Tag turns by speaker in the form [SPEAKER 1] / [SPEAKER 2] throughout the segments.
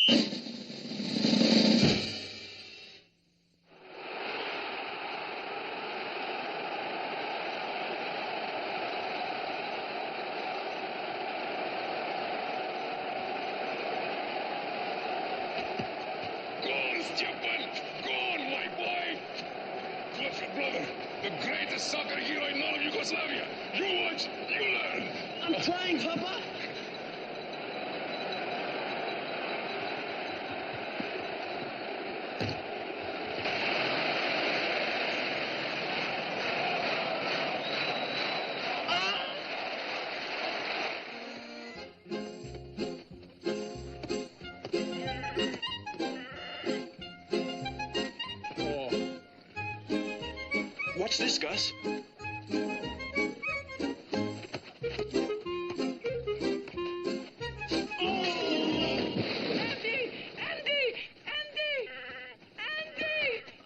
[SPEAKER 1] Stepan! Gone, my boy! What's your brother? The greatest soccer hero in all of Yugoslavia. You watch, you learn.
[SPEAKER 2] I'm trying, Papa.
[SPEAKER 3] What's this, Gus?
[SPEAKER 4] Andy!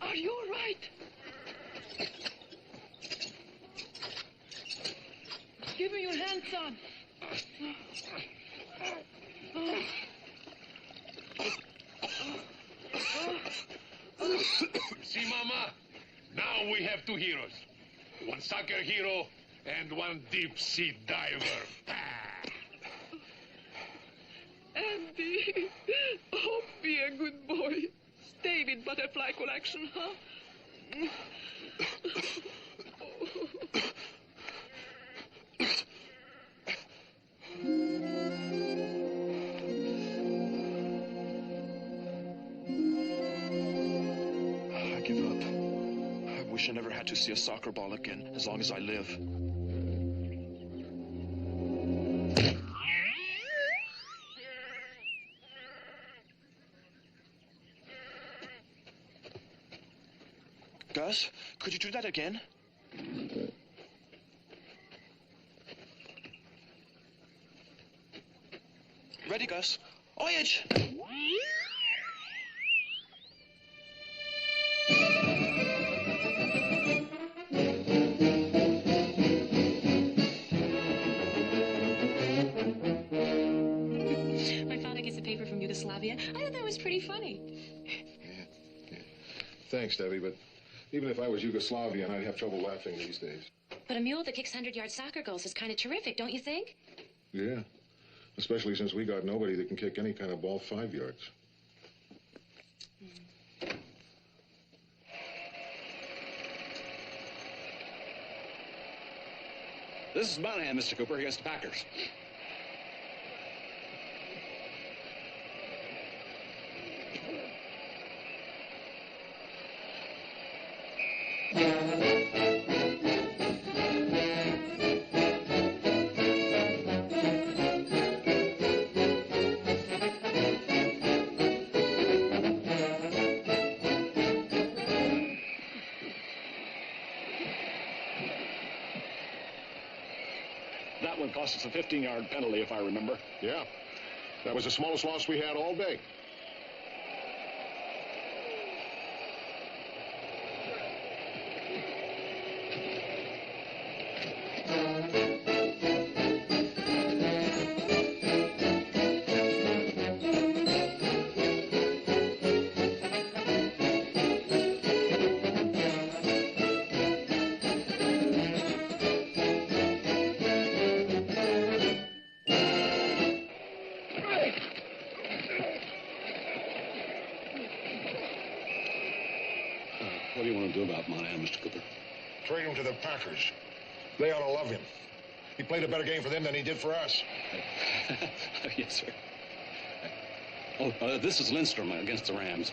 [SPEAKER 4] Are you all right? Give me your hand, son.
[SPEAKER 1] See, Mama? Now we have two heroes. One soccer hero and one deep-sea diver.
[SPEAKER 4] Andy, oh, be a good boy. Stay with Butterfly Collection, huh?
[SPEAKER 3] I give up. I wish I never had to see a soccer ball again, as long as I live. Gus, could you do that again? Ready, Gus? Voyage!
[SPEAKER 5] My father gets a paper from Yugoslavia. I thought that was pretty funny.
[SPEAKER 6] Yeah. Thanks, Debbie, but even if I was Yugoslavian, I'd have trouble laughing these days.
[SPEAKER 5] But a mule that kicks 100-yard soccer goals is kind of terrific, don't you think?
[SPEAKER 6] Yeah, especially since we got nobody that can kick any kind of ball 5 yards.
[SPEAKER 7] This is Monahan, Mr. Cooper, against the Packers. That one cost us a 15-yard penalty, if I remember.
[SPEAKER 6] Yeah, that was the smallest loss we had all day.
[SPEAKER 7] What do you want to do about Monahan, Mr. Cooper?
[SPEAKER 6] Trade him to the Packers. They ought to love him. He played a better game for them than he did for us.
[SPEAKER 7] Yes, sir. Oh, this is Lindstrom against the Rams.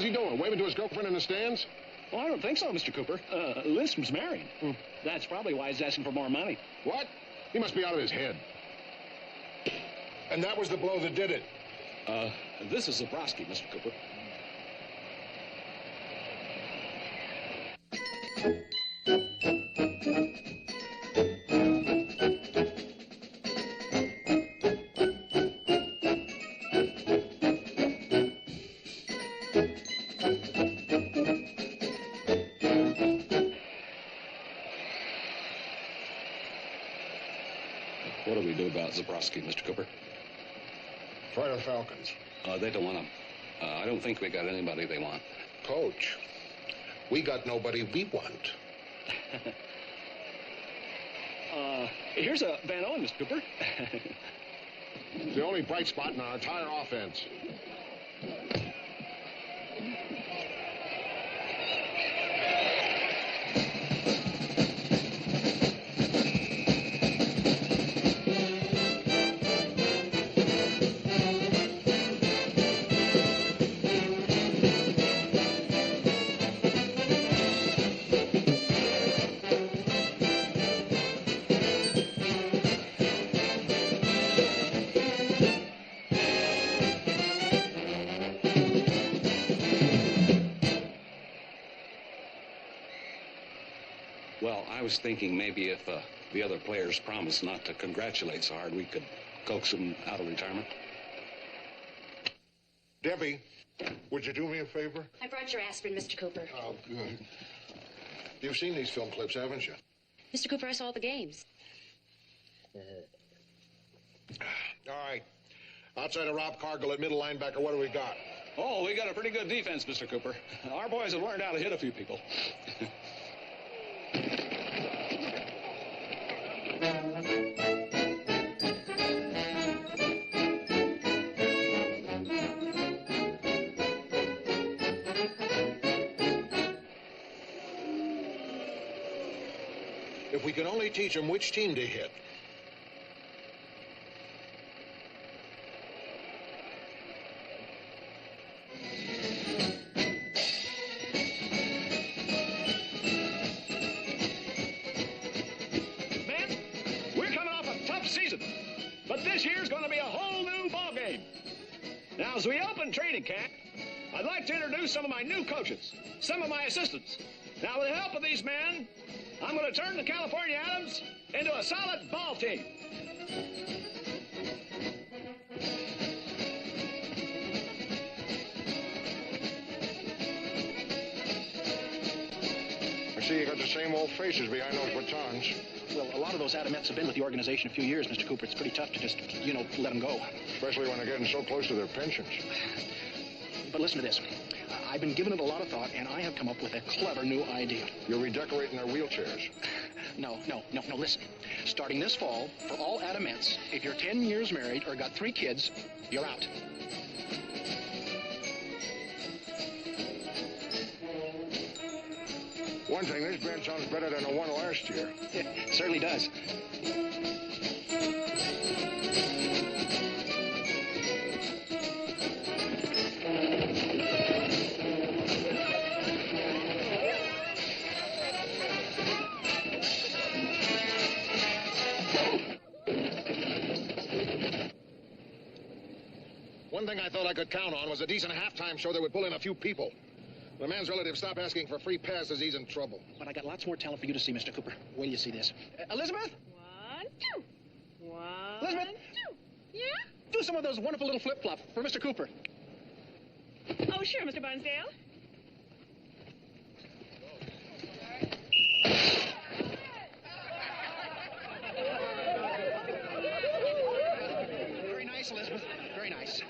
[SPEAKER 6] hell's he doing? Waving to his girlfriend in the stands?
[SPEAKER 7] Well, I don't think so, Mr. Cooper. Lindstrom's married. That's probably why he's asking for more money.
[SPEAKER 6] What? He must be out of his head. And that was the blow that did it.
[SPEAKER 7] This is Zabrowski, Mr. Cooper. What do we do about Zabrowski, Mr. Cooper?
[SPEAKER 6] Try the Falcons.
[SPEAKER 7] They don't want him. I don't think we got anybody they want.
[SPEAKER 6] Coach, we got nobody we want.
[SPEAKER 7] Here's a Van Owen, Mr. Cooper.
[SPEAKER 6] The only bright spot in our entire offense.
[SPEAKER 7] Well, I was thinking maybe if the other players promised not to congratulate so hard, we could coax them out of retirement.
[SPEAKER 6] Debbie, would you do me a favor?
[SPEAKER 5] I brought your aspirin, Mr. Cooper.
[SPEAKER 6] Oh, good. You've seen these film clips, haven't you?
[SPEAKER 5] Mr. Cooper, I saw all the games.
[SPEAKER 6] All right. Outside of Rob Cargill at middle linebacker, what do we got?
[SPEAKER 7] Oh, we got a pretty good defense, Mr. Cooper. Our boys have learned how to hit a few people.
[SPEAKER 6] If we can only teach them which team to hit.
[SPEAKER 2] Men, we're coming off a tough season, but this year's going to be a whole new ball game. Now, as we open training camp, I'd like to introduce some of my new coaches, some of my assistants. Now, with the help of these men, I'm going to turn the California Adams into a solid ball team.
[SPEAKER 6] I see you got the same old faces behind those batons.
[SPEAKER 8] Well, a lot of those Adamettes have been with the organization a few years, Mr. Cooper. It's pretty tough to just, let them go.
[SPEAKER 6] Especially when they're getting so close to their pensions.
[SPEAKER 8] But listen to this. I've been giving it a lot of thought, and I have come up with a clever new idea.
[SPEAKER 6] You're redecorating their wheelchairs.
[SPEAKER 8] No, listen. Starting this fall, for all Adamettes, if you're 10 years married or got 3 kids, you're out.
[SPEAKER 6] One thing, this band sounds better than the one last year.
[SPEAKER 8] It certainly does.
[SPEAKER 6] One thing I thought I could count on was a decent halftime show that would pull in a few people. The man's relative stop asking for free passes, he's in trouble.
[SPEAKER 8] But I got lots more talent for you to see, Mr. Cooper. Wait till you see this. Elizabeth?
[SPEAKER 4] 1, 2. 1,
[SPEAKER 8] Elizabeth?
[SPEAKER 4] 2. Yeah?
[SPEAKER 8] Do some of those wonderful little flip-flops for Mr. Cooper.
[SPEAKER 4] Oh, sure, Mr. Barnsdale.
[SPEAKER 8] Very nice, Elizabeth. Very nice.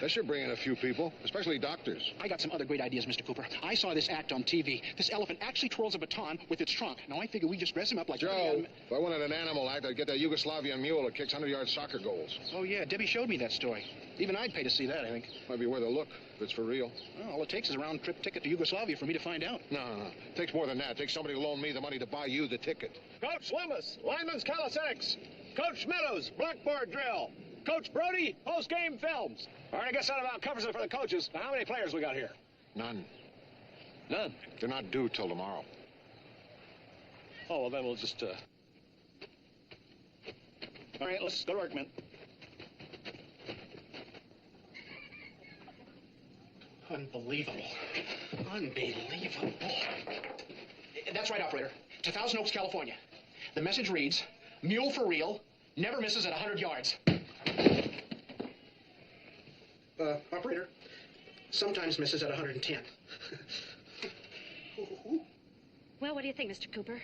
[SPEAKER 6] That should bring in a few people, especially doctors.
[SPEAKER 8] I got some other great ideas, Mr. Cooper. I saw this act on TV. This elephant actually twirls a baton with its trunk. Now, I figure we just dress him up like...
[SPEAKER 6] Joe, if I wanted an animal act, I'd get that Yugoslavian mule that kicks 100-yard soccer goals.
[SPEAKER 8] Oh, yeah, Debbie showed me that story. Even I'd pay to see that, I think.
[SPEAKER 6] Might be worth a look, if it's for real.
[SPEAKER 8] Well, all it takes is a round-trip ticket to Yugoslavia for me to find out.
[SPEAKER 6] No. It takes more than that. It takes somebody to loan me the money to buy you the ticket.
[SPEAKER 2] Coach Loomis, lineman's calisthenics. Coach Meadows, blackboard drill. Coach Brody, post-game films. All right, I guess that about covers it for the coaches. Now, how many players we got here?
[SPEAKER 6] None.
[SPEAKER 2] None.
[SPEAKER 6] They're not due till tomorrow.
[SPEAKER 2] Oh, well, then we'll just, All right, let's go to work, men.
[SPEAKER 8] Unbelievable. Unbelievable. That's right, operator. To Thousand Oaks, California. The message reads, mule for real, never misses at 100 yards. Operator, sometimes misses at 110.
[SPEAKER 5] Well, what do you think, Mr. Cooper?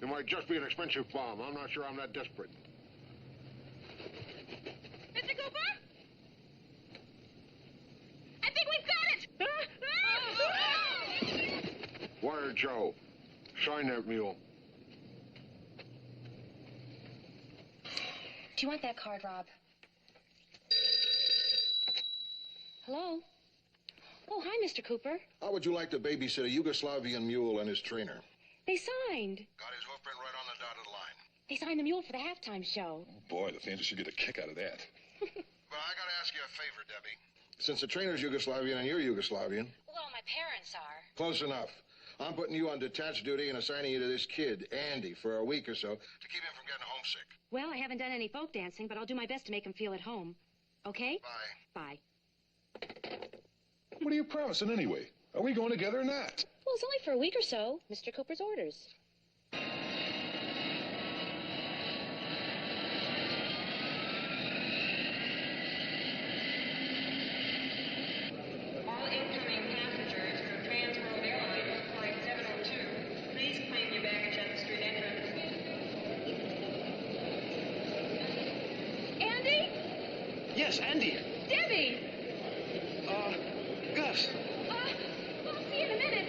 [SPEAKER 6] It might just be an expensive bomb. I'm not sure I'm that desperate.
[SPEAKER 5] Mr. Cooper? I think we've got it!
[SPEAKER 6] Wire Joe. Sign that mule.
[SPEAKER 5] Do you want that card, Rob? Hello? Oh, hi, Mr. Cooper.
[SPEAKER 6] How would you like to babysit a Yugoslavian mule and his trainer?
[SPEAKER 5] They signed.
[SPEAKER 6] Got his hoofprint right on the dotted line.
[SPEAKER 5] They signed the mule for the halftime show.
[SPEAKER 1] Oh, boy, the fans should get a kick out of that.
[SPEAKER 6] But I gotta ask you a favor, Debbie. Since the trainer's Yugoslavian and you're Yugoslavian.
[SPEAKER 5] Well, my parents are.
[SPEAKER 6] Close enough. I'm putting you on detached duty and assigning you to this kid, Andy, for a week or so to keep him from getting homesick.
[SPEAKER 5] Well, I haven't done any folk dancing, but I'll do my best to make him feel at home. Okay?
[SPEAKER 6] Bye.
[SPEAKER 5] Bye.
[SPEAKER 1] What are you promising anyway? Are we going together or not?
[SPEAKER 5] Well, it's only for a week or so. Mr. Cooper's orders.
[SPEAKER 9] All incoming passengers from Trans World Airlines flight 702, please claim your baggage at the street entrance.
[SPEAKER 5] Andy?
[SPEAKER 8] Yes, Andy.
[SPEAKER 5] Debbie!
[SPEAKER 8] Gus.
[SPEAKER 5] I'll see you in a minute.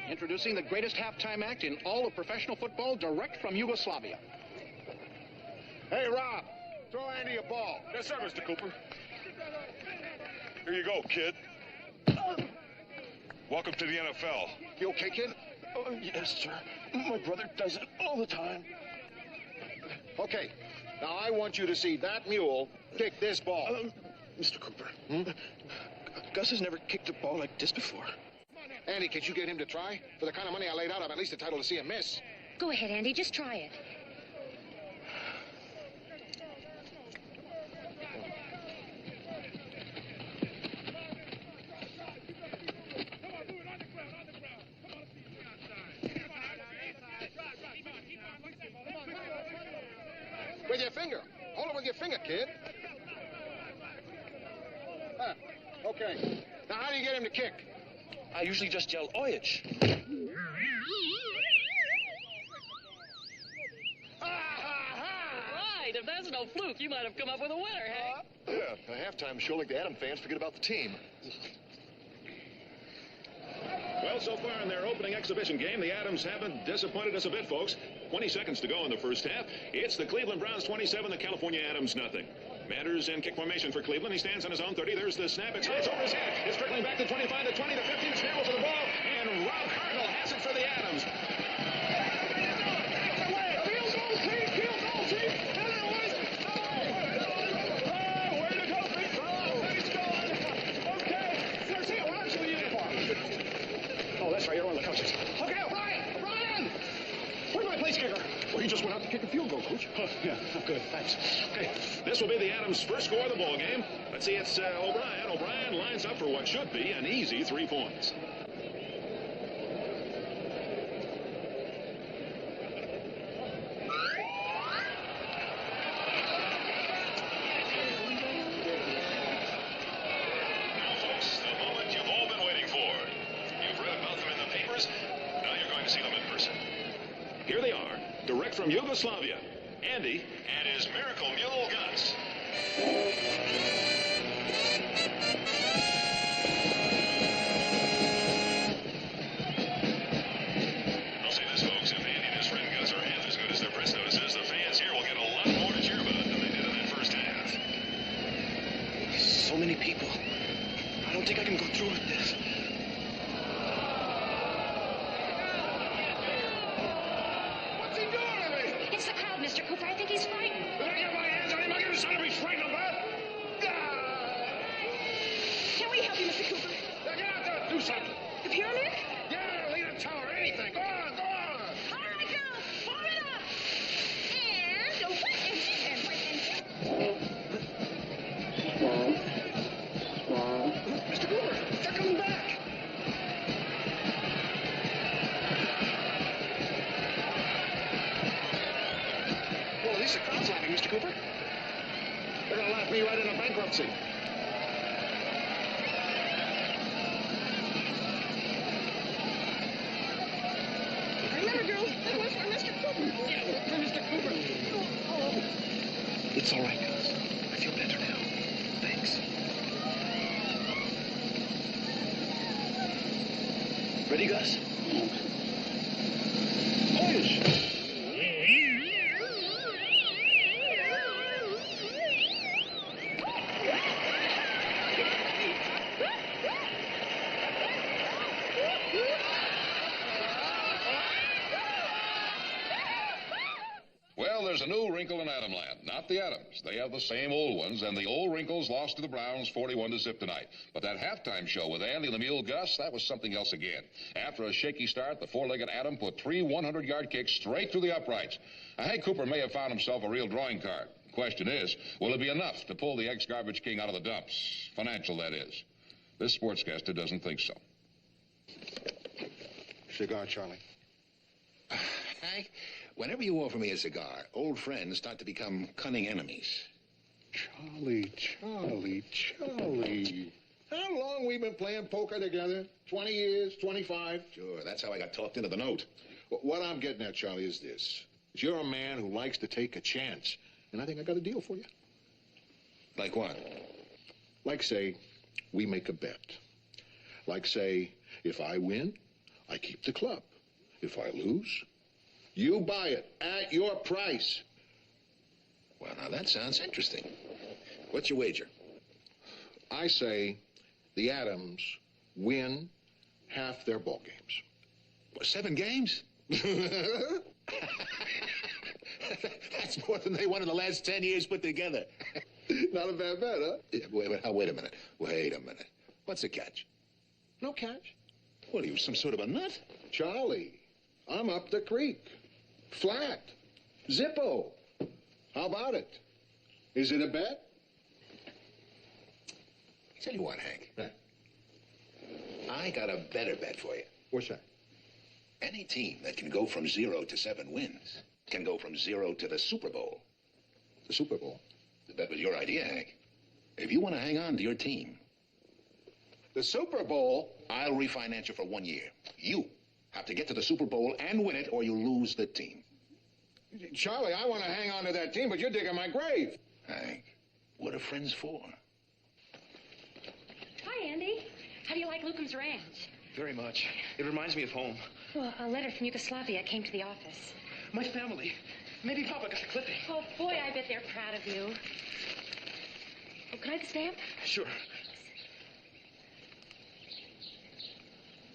[SPEAKER 8] Introducing the greatest halftime act in all of professional football, direct from Yugoslavia.
[SPEAKER 6] Hey, Rob, throw Andy a ball.
[SPEAKER 1] Yes, sir, Mr. Cooper. Here you go, kid. Welcome to the NFL.
[SPEAKER 6] You okay, kid?
[SPEAKER 3] Oh, yes, sir. My brother does it all the time.
[SPEAKER 6] Okay. Now, I want you to see that mule kick this ball.
[SPEAKER 3] Mr. Cooper, Gus has never kicked a ball like this before.
[SPEAKER 6] Andy, could you get him to try? For the kind of money I laid out, I'm at least entitled to see him miss.
[SPEAKER 5] Go ahead, Andy. Just try it.
[SPEAKER 6] With your finger. Hold it with your finger, kid. Okay. Now, how do you get him to kick?
[SPEAKER 3] I usually just yell, 𝐼𝐽𝐻.
[SPEAKER 4] Right, if that's no fluke, you might have come up with a winner, hey?
[SPEAKER 3] Yeah, a halftime show like the Adam fans forget about the team.
[SPEAKER 2] Well, so far in their opening exhibition game, the Adams haven't disappointed us a bit, folks. 20 seconds to go in the first half. It's the Cleveland Browns 27, the California Adams nothing. Manders in kick formation for Cleveland. He stands on his own 30. There's the snap. It's over his head. It's trickling back to 25, to 20, to 15. Scramble for the ball. And Rob Cardinal has it for the Adams. Oh, that's right. You're one of the coaches. Okay, Brian! Where's my place kicker?
[SPEAKER 6] Well, he just went out to kick a field goal, Coach.
[SPEAKER 2] Oh, yeah, good. Thanks. Okay, this will be the Adams' first score of the ball game. Let's see, it's O'Brien. O'Brien lines up for what should be an easy 3 points. Now, folks, the moment you've all been waiting for. You've read about them in the papers. Now you're going to see them in person. Here they are, direct from Yugoslavia. Andy and his miracle mule Gus. I'll say this, folks, if Andy and his friend Gus are half as good as their press notices, the fans here will get a lot more to cheer about than they did in that first half.
[SPEAKER 3] So many people. I don't think I can go through with this.
[SPEAKER 5] Mr. Cooper. I think he's frightened.
[SPEAKER 2] Let me get my hands on him. I'm going to be frightened of that.
[SPEAKER 4] Can we help you, Mr. Cooper?
[SPEAKER 2] Now get out there and do something.
[SPEAKER 4] The pyramid?
[SPEAKER 2] Yeah, lead a tower, anything. Go on, go on.
[SPEAKER 4] All right, girls, form it up. And
[SPEAKER 2] Mr. Cooper, they're coming back. Well, at least the crowd's laughing, Mr. Cooper. They're going to laugh me right into bankruptcy.
[SPEAKER 4] remember, girls, that was for Mr. Cooper.
[SPEAKER 2] Yeah, for Mr. Cooper.
[SPEAKER 8] It's all right, Gus. I feel better now. Thanks. Ready, Gus?
[SPEAKER 10] Well, there's a new wrinkle in Atomland. Not the Atoms. They have the same old ones, and the old wrinkles lost to the Browns 41-0 tonight. But that halftime show with Andy the Mule Gus, that was something else again. After a shaky start, the four-legged Atom put 3 100-yard kicks straight through the uprights. Now, Hank Cooper may have found himself a real drawing card. The question is, will it be enough to pull the ex-garbage king out of the dumps? Financial, that is. This sportscaster doesn't think so.
[SPEAKER 6] Cigar, Charlie.
[SPEAKER 11] Hank, whenever you offer me a cigar, old friends start to become cunning enemies.
[SPEAKER 6] Charlie. How long we been playing poker together? 20 years, 25?
[SPEAKER 11] Sure, that's how I got talked into the note.
[SPEAKER 6] What I'm getting at, Charlie, is this. You're a man who likes to take a chance, and I think I got a deal for you.
[SPEAKER 11] Like what?
[SPEAKER 6] Like, say, we make a bet. Like, say, if I win, I keep the club. If I lose, you buy it at your price.
[SPEAKER 11] Well, now that sounds interesting. What's your wager?
[SPEAKER 6] I say the Atoms win half their ball games.
[SPEAKER 11] Well, 7 games? That's more than they won in the last 10 years put together.
[SPEAKER 6] Not a bad bet, huh?
[SPEAKER 11] Yeah, wait a minute. Wait a minute. What's the catch?
[SPEAKER 6] No catch.
[SPEAKER 11] What, are you some sort of a nut?
[SPEAKER 6] Charlie, I'm up the creek. Flat. Zippo. How about it? Is it a bet?
[SPEAKER 11] Tell you what, Hank. I got a better bet for you.
[SPEAKER 6] What's that?
[SPEAKER 11] Any team that can go from 0 to 7 wins can go from 0 to the Super Bowl.
[SPEAKER 6] The Super Bowl?
[SPEAKER 11] The bet was your idea, Hank. If you want to hang on to your team,
[SPEAKER 6] the Super Bowl?
[SPEAKER 11] I'll refinance you for 1 year. You have to get to the Super Bowl and win it, or you lose the team.
[SPEAKER 6] Charlie, I want to hang on to that team, but you're digging my grave.
[SPEAKER 11] Hank, what are friends for?
[SPEAKER 5] Hi, Andy. How do you like Loucombe's ranch?
[SPEAKER 8] Very much. It reminds me of home.
[SPEAKER 5] Well, a letter from Yugoslavia came to the office.
[SPEAKER 8] My family. Maybe Papa got the clipping.
[SPEAKER 5] Oh, boy, I bet they're proud of you. Oh, can I have the stamp?
[SPEAKER 8] Sure.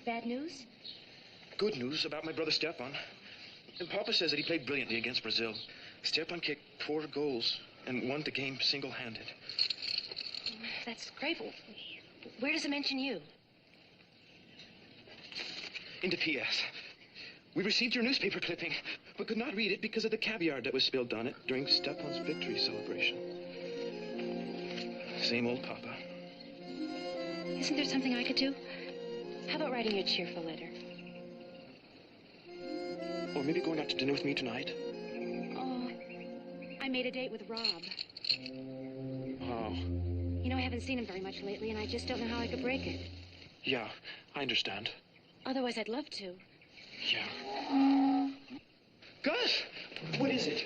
[SPEAKER 5] Bad news?
[SPEAKER 8] Good news about my brother Stepan. And Papa says that he played brilliantly against Brazil. Stepan kicked 4 goals and won the game single-handed.
[SPEAKER 5] That's great. Where does it mention you?
[SPEAKER 8] In the P.S. We received your newspaper clipping, but could not read it because of the caviar that was spilled on it during Stepan's victory celebration. Same old Papa.
[SPEAKER 5] Isn't there something I could do? How about writing you a cheerful letter?
[SPEAKER 8] Or maybe going out to dinner with me tonight.
[SPEAKER 5] Oh, I made a date with Rob.
[SPEAKER 8] Oh.
[SPEAKER 5] You know, I haven't seen him very much lately, and I just don't know how I could break it.
[SPEAKER 8] Yeah, I understand.
[SPEAKER 5] Otherwise, I'd love to.
[SPEAKER 8] Yeah. Gus! What is it?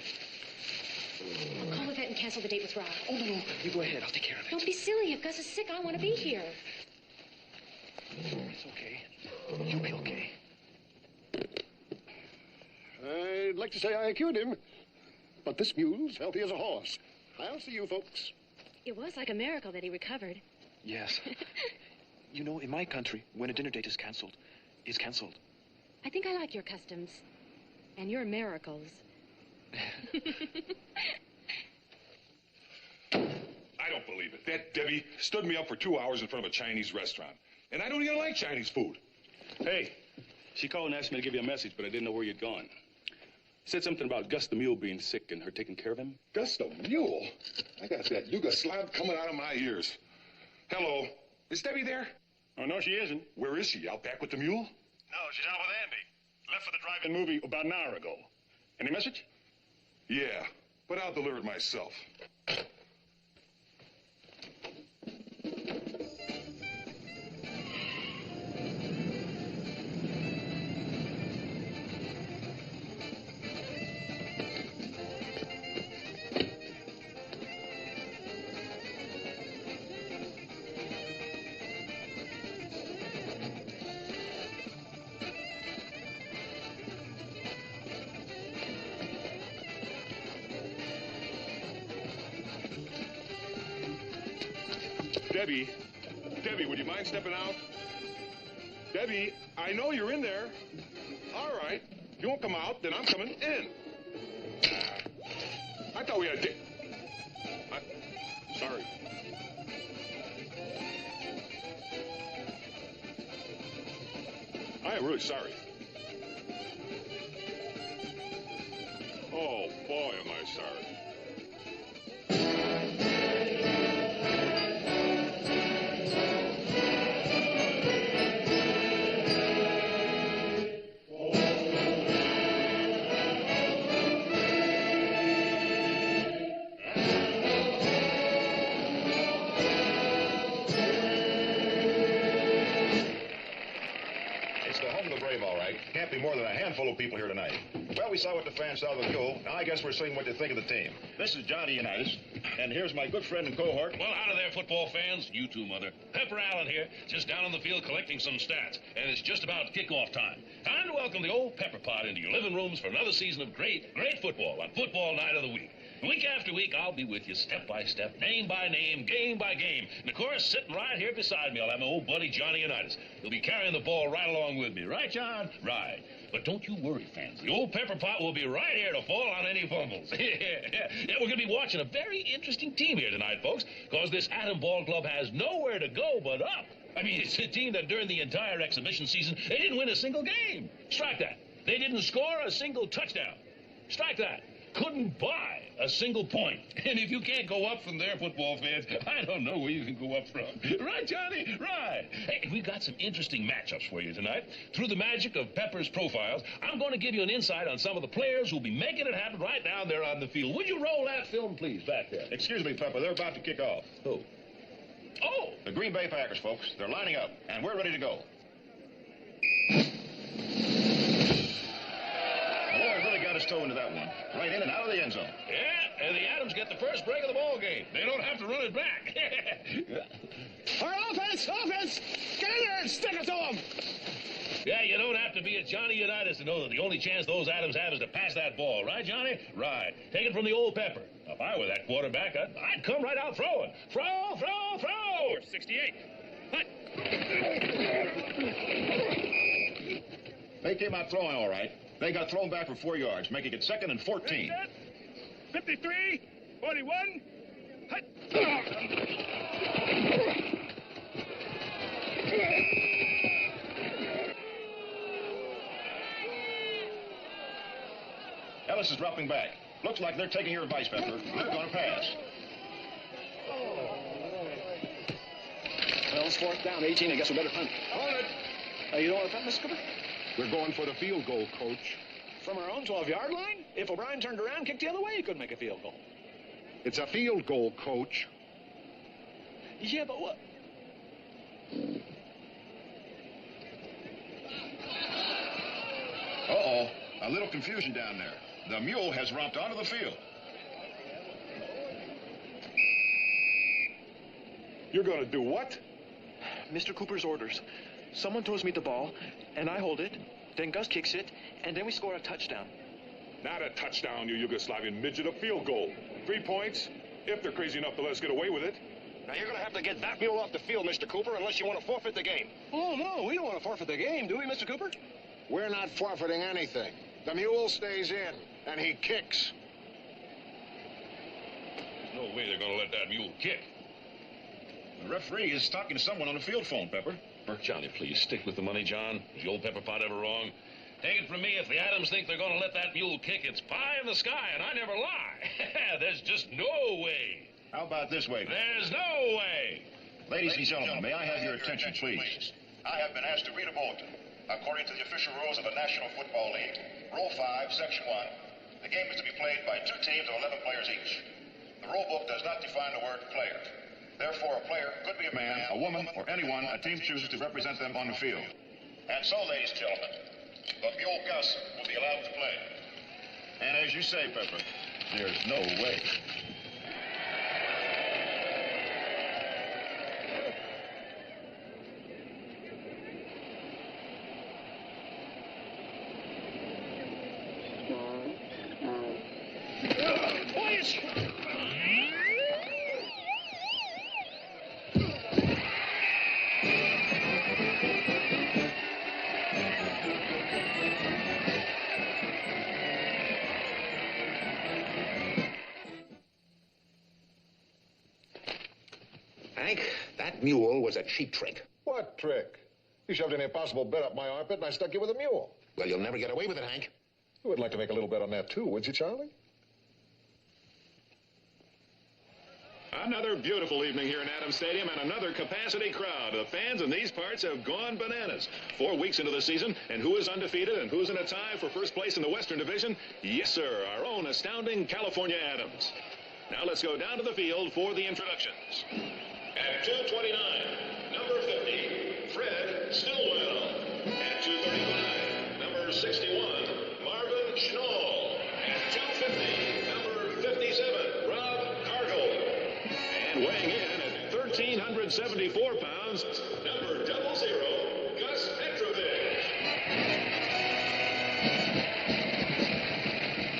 [SPEAKER 5] I'll call the vet and cancel the date with Rob.
[SPEAKER 8] Oh, no. You go ahead. I'll take care of it.
[SPEAKER 5] Don't be silly. If Gus is sick, I want to be here.
[SPEAKER 8] It's okay. You'll be okay.
[SPEAKER 6] I'd like to say I cured him, but this mule's healthy as a horse. I'll see you folks.
[SPEAKER 5] It was like a miracle that he recovered.
[SPEAKER 8] Yes. You know, in my country, when a dinner date is canceled, it's canceled.
[SPEAKER 5] I think I like your customs and your miracles.
[SPEAKER 1] I don't believe it. That Debbie stood me up for 2 hours in front of a Chinese restaurant. And I don't even like Chinese food.
[SPEAKER 12] Hey, she called and asked me to give you a message, but I didn't know where you'd gone. Said something about Gus the Mule being sick and her taking care of him.
[SPEAKER 1] Gus the Mule? I got that Yugoslav coming out of my ears. Hello. Is Debbie there?
[SPEAKER 12] Oh, no, she isn't.
[SPEAKER 1] Where is she? Out back with the mule?
[SPEAKER 12] No, she's out with Andy. Left for the drive-in movie about an hour ago. Any message?
[SPEAKER 1] Yeah, but I'll deliver it myself. Debbie, would you mind stepping out? Debbie, I know you're in there. All right. If you won't come out, then I'm coming in. I thought we had sorry. I am really sorry. Oh, boy, am I sorry.
[SPEAKER 13] Can't be more than a handful of people here tonight. Well, we saw what the fans saw of the mule. Now I guess we're seeing what they think of the team. This is Johnny Unitas, and here's my good friend and cohort.
[SPEAKER 14] Well, howdy there, football fans. You too, Mother. Pepper Allen here, just down on the field collecting some stats. And it's just about kickoff time. Time to welcome the old Pepper Pot into your living rooms for another season of great football on football night of the week. Week after week, I'll be with you step by step, name by name, game by game. And, of course, sitting right here beside me, I'll have my old buddy Johnny Unitas. He'll be carrying the ball right along with me. Right, John? Right. But don't you worry, fans. The old Pepper Pot will be right here to fall on any fumbles. Yeah, we're going to be watching a very interesting team here tonight, folks, because this Atom Ball Club has nowhere to go but up. I mean, it's a team that during the entire exhibition season, they didn't win a single game. Strike that. They didn't score a single touchdown. Strike that. Couldn't buy a single point. And if you can't go up from there, football fans, I don't know where you can go up from. Right, Johnny? Right. Hey, we've got some interesting matchups for you tonight. Through the magic of Pepper's profiles, I'm going to give you an insight on some of the players who'll be making it happen right down there on the field. Would you roll that film, please, back there?
[SPEAKER 13] Excuse me, Pepper, they're about to kick off.
[SPEAKER 14] Who? Oh!
[SPEAKER 13] The Green Bay Packers, folks. They're lining up, and we're ready to go. Boy, really got his toe into that one. Right in and out of the end zone.
[SPEAKER 14] Yeah, and the Adams get the first break of the ball game. They don't have to run it back.
[SPEAKER 2] All right, offense! Get in there and stick it to them!
[SPEAKER 14] Yeah, you don't have to be a Johnny Unitas to know that the only chance those Adams have is to pass that ball. Right, Johnny? Right. Take it from the old Pepper. Now, if I were that quarterback, I'd come right out throwing. Throw! 68. Hut.
[SPEAKER 13] They came out throwing all right. They got thrown back for 4 yards, making it 2nd and 14.
[SPEAKER 12] 53, 41. Hut.
[SPEAKER 13] Ellis is dropping back. Looks like they're taking your advice, Pepper. They're going to pass.
[SPEAKER 2] Well, it's 4th down, 18. I guess we better punt.
[SPEAKER 1] Hold it.
[SPEAKER 2] You don't want to punt, Mr. Cooper?
[SPEAKER 6] We're going for the field goal, Coach.
[SPEAKER 2] From our own 12-yard line? If O'Brien turned around and kicked the other way, he could make a field goal.
[SPEAKER 6] It's a field goal, Coach.
[SPEAKER 2] Yeah, but what?
[SPEAKER 13] Uh-oh. A little confusion down there. The mule has romped onto the field.
[SPEAKER 1] You're going to do what?
[SPEAKER 15] Mr. Cooper's orders. Someone throws me the ball, and I hold it. Then Gus kicks it, and then we score a touchdown.
[SPEAKER 1] Not a touchdown, you Yugoslavian midget. A field goal. 3 points, if they're crazy enough to let us get away with it.
[SPEAKER 2] Now, you're going to have to get that mule off the field, Mr. Cooper, unless you want to forfeit the game. Oh, no, we don't want to forfeit the game, do we, Mr. Cooper?
[SPEAKER 6] We're not forfeiting anything. The mule stays in, and he kicks.
[SPEAKER 14] no way they're going to let that mule kick.
[SPEAKER 13] The referee is talking to someone on the field phone, Pepper.
[SPEAKER 14] Johnny, please stick with the money, John. Was the old pepper pot ever wrong? Take it from me, if the Adams think they're going to let that mule kick, it's pie in the sky, and I never lie. There's just no way.
[SPEAKER 13] How about this way?
[SPEAKER 14] There's no way.
[SPEAKER 13] Ladies and gentlemen, may I have your attention, please?
[SPEAKER 16] I have been asked to read a bulletin. According to the official rules of the National Football League, Rule 5, Section 1, the game is to be played by 2 teams of 11 players each. The rule book does not define the word player. Therefore, a player could be a man,
[SPEAKER 13] A woman, or anyone a team chooses to represent them on the field.
[SPEAKER 16] And so, ladies and gentlemen, the Mule Gus will be allowed to play.
[SPEAKER 13] And as you say, Pepper, there's no way.
[SPEAKER 11] Hank, that mule was a cheap trick.
[SPEAKER 6] What trick? You shoved an impossible bet up my armpit and I stuck you with a mule.
[SPEAKER 11] Well, you'll never get away with it, Hank.
[SPEAKER 6] You would like to make a little bet on that too, would you, Charlie?
[SPEAKER 13] Another beautiful evening here in Adams Stadium and another capacity crowd. The fans in these parts have gone bananas. 4 weeks into the season, and who is undefeated and who's in a tie for first place in the Western Division? Yes, sir, our own astounding California Adams. Now let's go down to the field for the introductions. At 2:29, number 50, Fred Stillwell. At 2:35, number 61, Marvin Schnall. At 2:50, number 57, Rob Cargill. And weighing in at 1,374 pounds, number 00, Gus Petrovich.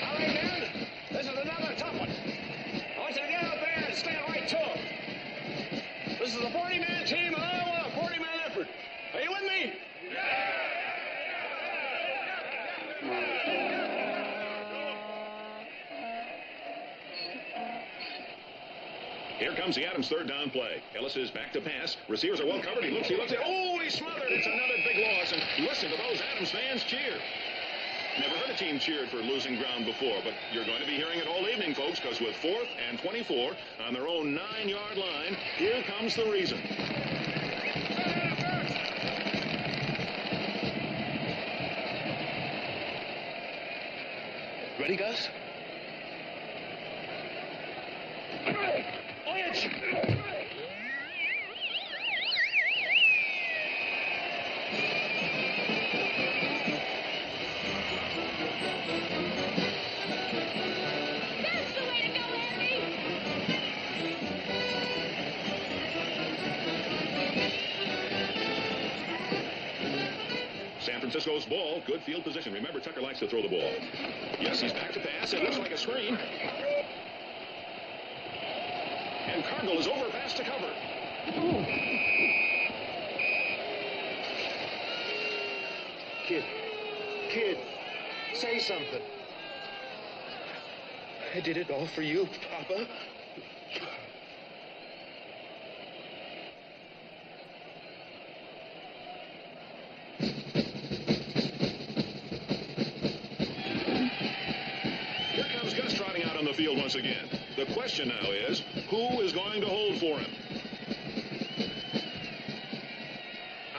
[SPEAKER 2] All right, men, this is another tough one. I want you to get out there and stand right to them. This is a 40-man team, and I want a 40-man effort. Are you with me?
[SPEAKER 13] Here comes the Adams third down play. Ellis is back to pass. Receivers are well covered. He looks. Oh, he's smothered. It's another big loss. And listen to those Adams fans cheer. Never heard a team cheered for losing ground before, but you're going to be hearing it all evening, folks, because with 4th and 24 on their own 9-yard line, here comes the reason.
[SPEAKER 15] Ready, Gus?
[SPEAKER 13] San Francisco's ball, good field position. Remember, Tucker likes to throw the ball. Yes, he's back to pass. It looks like a screen. And Cargill is over past to cover.
[SPEAKER 15] Kid, say something. I did it all for you, Papa.
[SPEAKER 13] Field once again. The question now is, who is going to hold for him?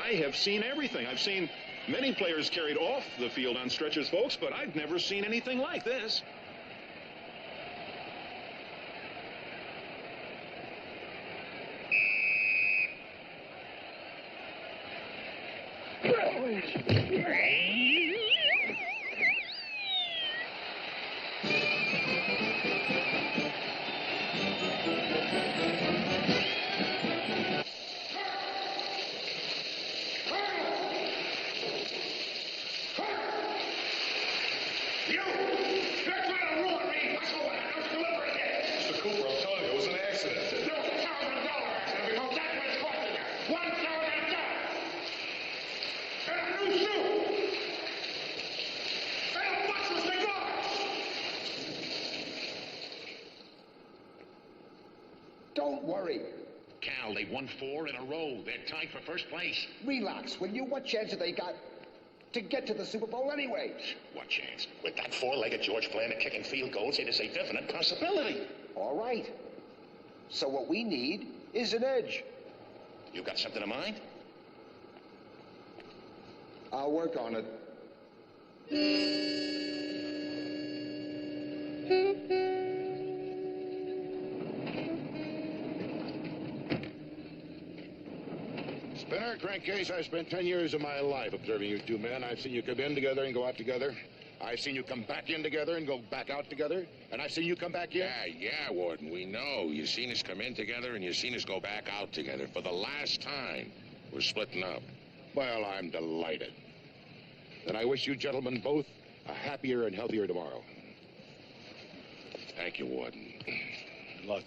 [SPEAKER 13] I have seen everything. I've seen many players carried off the field on stretchers, folks, but I've never seen anything like this.
[SPEAKER 1] And a new suit!
[SPEAKER 17] Don't worry.
[SPEAKER 11] Cal, they won 4 in a row. They're tied for first place.
[SPEAKER 17] Relax, will you? What chance have they got to get to the Super Bowl anyway?
[SPEAKER 11] What chance? With that four-legged George playing and kicking field goals, it is a definite possibility.
[SPEAKER 17] All right. So what we need is an edge.
[SPEAKER 11] You got something in mind?
[SPEAKER 17] I'll work on it.
[SPEAKER 6] Spinner, crankcase, I spent 10 years of my life observing you two men. I've seen you come in together and go out together. I've seen you come back in together and go back out together. And I've seen you come back in.
[SPEAKER 11] Yeah, Warden, we know. You've seen us come in together and you've seen us go back out together. For the last time, we're splitting up.
[SPEAKER 6] Well, I'm delighted. And I wish you gentlemen both a happier and healthier tomorrow.
[SPEAKER 11] Thank you, Warden.
[SPEAKER 12] Good luck.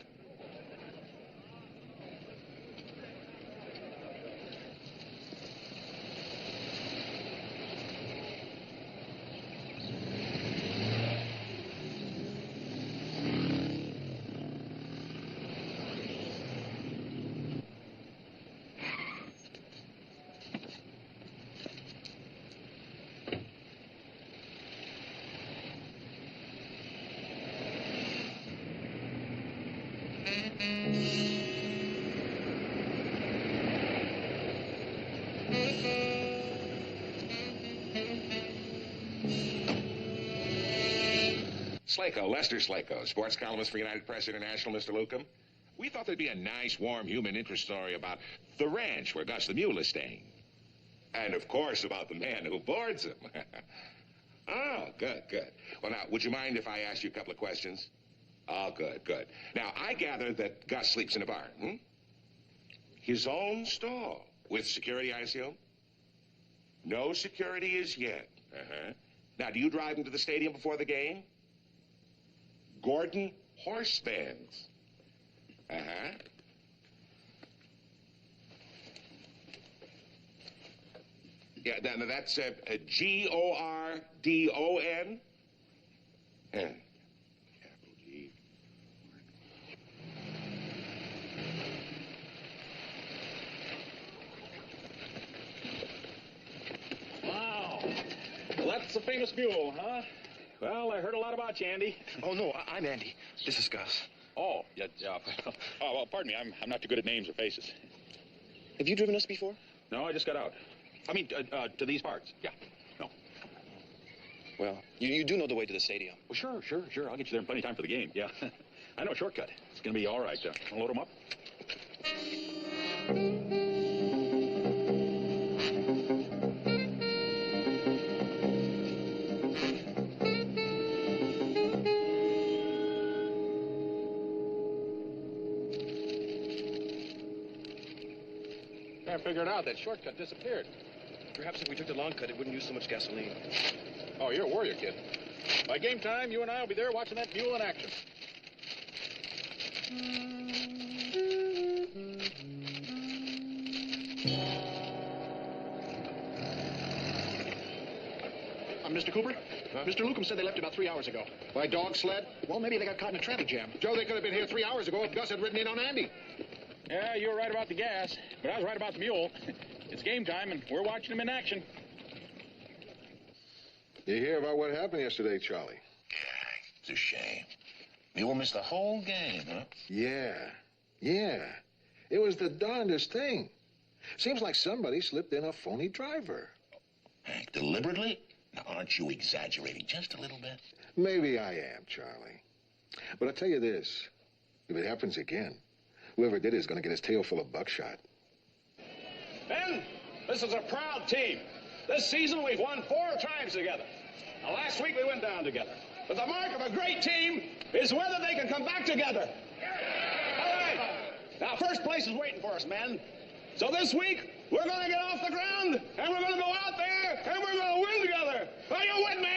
[SPEAKER 11] Slayko, Lester Slayko, sports columnist for United Press International, Mr. Lukum. We thought there'd be a nice, warm, human interest story about the ranch where Gus the Mule is staying. And, of course, about the man who boards him. Oh, good. Well, now, would you mind if I asked you a couple of questions? Oh, good. Now, I gather that Gus sleeps in a barn, hmm? His own stall. With security, I assume? No security as yet. Now, do you drive him to the stadium before the game? Gordon horse bands. Yeah, now that's Gordon. Yeah.
[SPEAKER 2] Wow. Well, that's a famous mule, huh? Well, I heard a lot about you, Andy.
[SPEAKER 15] Oh, no, I'm Andy. This is Gus.
[SPEAKER 12] Oh, yeah. Oh, well, pardon me. I'm not too good at names or faces.
[SPEAKER 15] Have you driven us before?
[SPEAKER 12] No, I just got out. I mean, to these parts. Yeah. No.
[SPEAKER 15] Well, you do know the way to the stadium.
[SPEAKER 12] Well, sure. I'll get you there in plenty of time for the game. Yeah. I know a shortcut. It's going to be all right. I'll load them up.
[SPEAKER 2] I figured out that shortcut disappeared.
[SPEAKER 15] Perhaps if we took the long cut, it wouldn't use so much gasoline.
[SPEAKER 2] Oh, you're a warrior, kid. By game time, you and I will be there watching that mule in action. Mr. Cooper? Huh? Mr. Lukum said they left about 3 hours ago.
[SPEAKER 6] By dog sled?
[SPEAKER 2] Well, maybe they got caught in a traffic jam.
[SPEAKER 6] Joe, they could have been here 3 hours ago if Gus had ridden in on Andy.
[SPEAKER 2] Yeah, you were right about the gas, but I was right about the mule. It's game time, and we're watching him in action.
[SPEAKER 6] You hear about what happened yesterday, Charlie?
[SPEAKER 11] Yeah, it's a shame. Mule missed the whole game, huh?
[SPEAKER 6] Yeah. It was the darndest thing. Seems like somebody slipped in a phony driver.
[SPEAKER 11] Hank, deliberately? Now, aren't you exaggerating just a little bit?
[SPEAKER 6] Maybe I am, Charlie. But I'll tell you this. If it happens again, whoever did it is going to get his tail full of buckshot.
[SPEAKER 2] Ben, this is a proud team. This season, we've won 4 times together. Now, last week, we went down together. But the mark of a great team is whether they can come back together. All right. Now, first place is waiting for us, men. So this week, we're going to get off the ground, and we're going to go out there, and we're going to win together. Are you with me?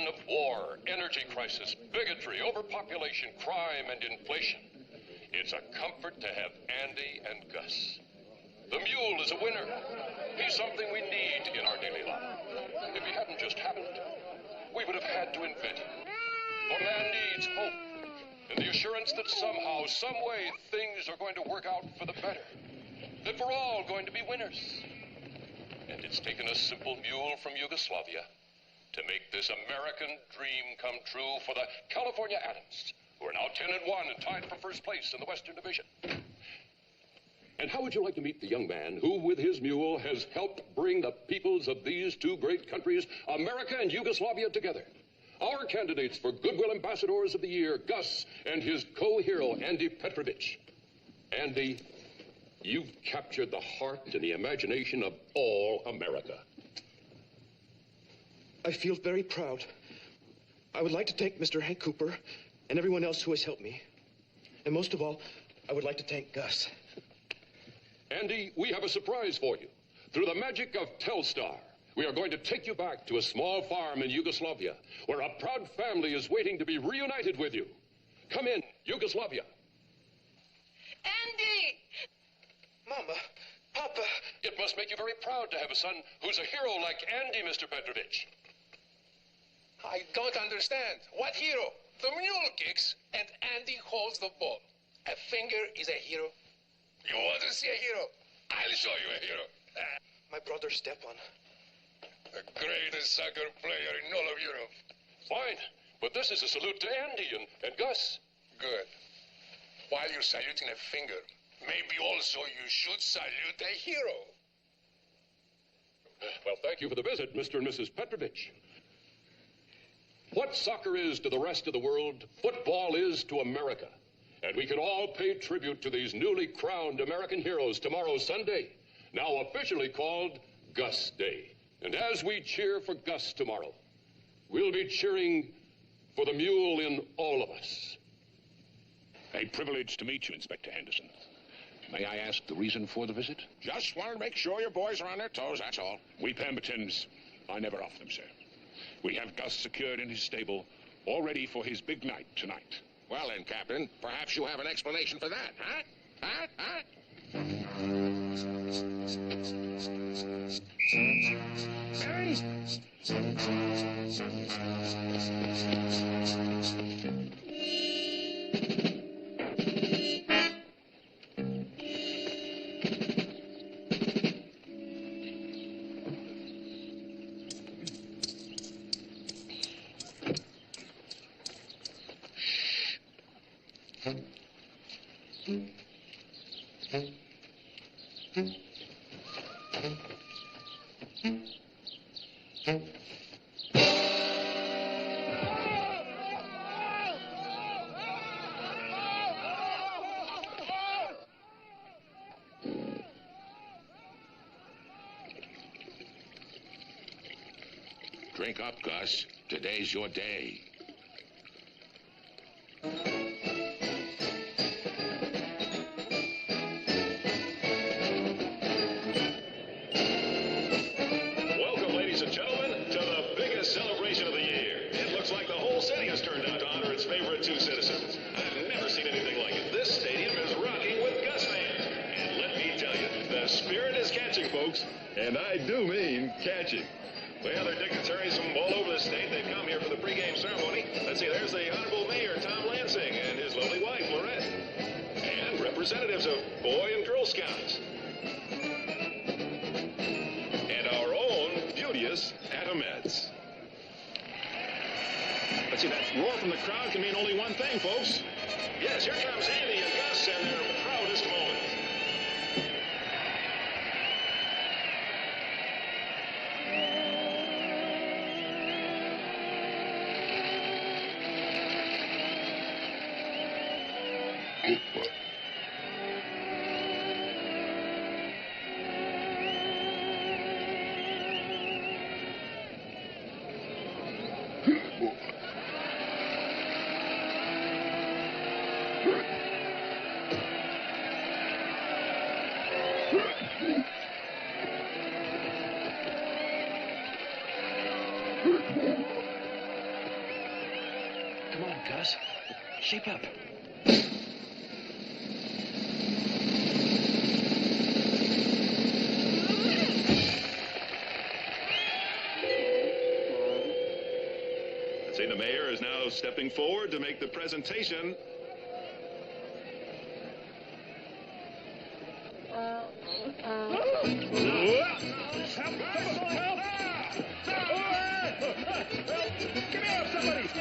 [SPEAKER 18] of war, energy crisis, bigotry, overpopulation, crime, and inflation, it's a comfort to have Andy and Gus. The mule is a winner. He's something we need in our daily life. If he hadn't just happened, we would have had to invent him. For man needs hope, and the assurance that somehow, some way, things are going to work out for the better. That we're all going to be winners. And it's taken a simple mule from Yugoslavia to make this American dream come true for the California Atoms, who are now 10-1 and tied for first place in the Western Division.
[SPEAKER 19] And how would you like to meet the young man who, with his mule, has helped bring the peoples of these two great countries, America and Yugoslavia, together? Our candidates for Goodwill Ambassadors of the Year, Gus and his co-hero, Andy Petrovich. Andy, you've captured the heart and the imagination of all America.
[SPEAKER 15] I feel very proud. I would like to thank Mr. Hank Cooper and everyone else who has helped me. And most of all, I would like to thank Gus.
[SPEAKER 19] Andy, we have a surprise for you. Through the magic of Telstar, we are going to take you back to a small farm in Yugoslavia, where a proud family is waiting to be reunited with you. Come in, Yugoslavia.
[SPEAKER 20] Andy!
[SPEAKER 15] Mama, Papa.
[SPEAKER 18] It must make you very proud to have a son who's a hero like Andy, Mr. Petrovich.
[SPEAKER 21] I don't understand. What hero? The mule kicks and Andy holds the ball. A finger is a hero. You want to see a hero? I'll show you a hero.
[SPEAKER 15] My brother Stepan.
[SPEAKER 21] The greatest soccer player in all of Europe.
[SPEAKER 18] Fine, but this is a salute to Andy and Gus.
[SPEAKER 21] Good. While you're saluting a finger, maybe also you should salute a hero.
[SPEAKER 19] Well, thank you for the visit, Mr. and Mrs. Petrovich. What soccer is to the rest of the world, football is to America. And we can all pay tribute to these newly crowned American heroes tomorrow, Sunday, now officially called Gus Day. And as we cheer for Gus tomorrow, we'll be cheering for the mule in all of us.
[SPEAKER 11] A privilege to meet you, Inspector Henderson.
[SPEAKER 10] May I ask the reason for the visit?
[SPEAKER 11] Just wanted to make sure your boys are on their toes, that's all. We Pembertons are never off them, sir. We have Gus secured in his stable, all ready for his big night tonight.
[SPEAKER 10] Well then, Captain, perhaps you have an explanation for that, huh? Huh?
[SPEAKER 17] Mary?
[SPEAKER 11] Drink up, Gus. Today's your day.
[SPEAKER 13] Welcome, ladies and gentlemen, to the biggest celebration of the year. It looks like the whole city has turned out to honor its favorite two citizens. I've never seen anything like it. This stadium is rocking with Gus fans. And let me tell you, the spirit is catching, folks. And I do mean catching. Well, there are dignitaries from all over the state. They've come here for the pregame ceremony. Let's see, there's the Honorable Mayor, Tom Lansing, and his lovely wife, Lorette. And representatives of Boy and Girl Scouts. And our own beauteous Atomettes. Let's see, that roar from the crowd can mean only one thing, folks. Yes, here comes Andy and Gus and their proudest moment.
[SPEAKER 15] on, Gus. Shape up.
[SPEAKER 13] See, the mayor is now stepping forward to make the presentation.
[SPEAKER 2] Give me up, somebody!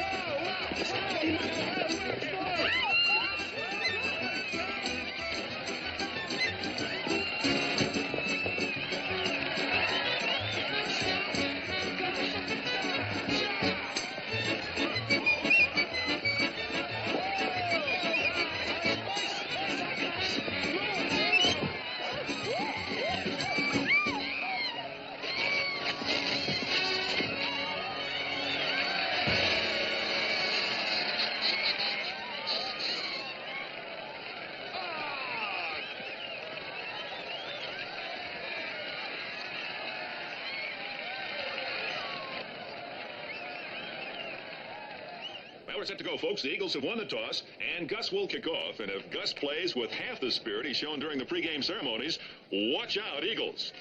[SPEAKER 13] Well, we're set to go, folks. The Eagles have won the toss, and Gus will kick off. And if Gus plays with half the spirit he's shown during the pregame ceremonies, watch out, Eagles.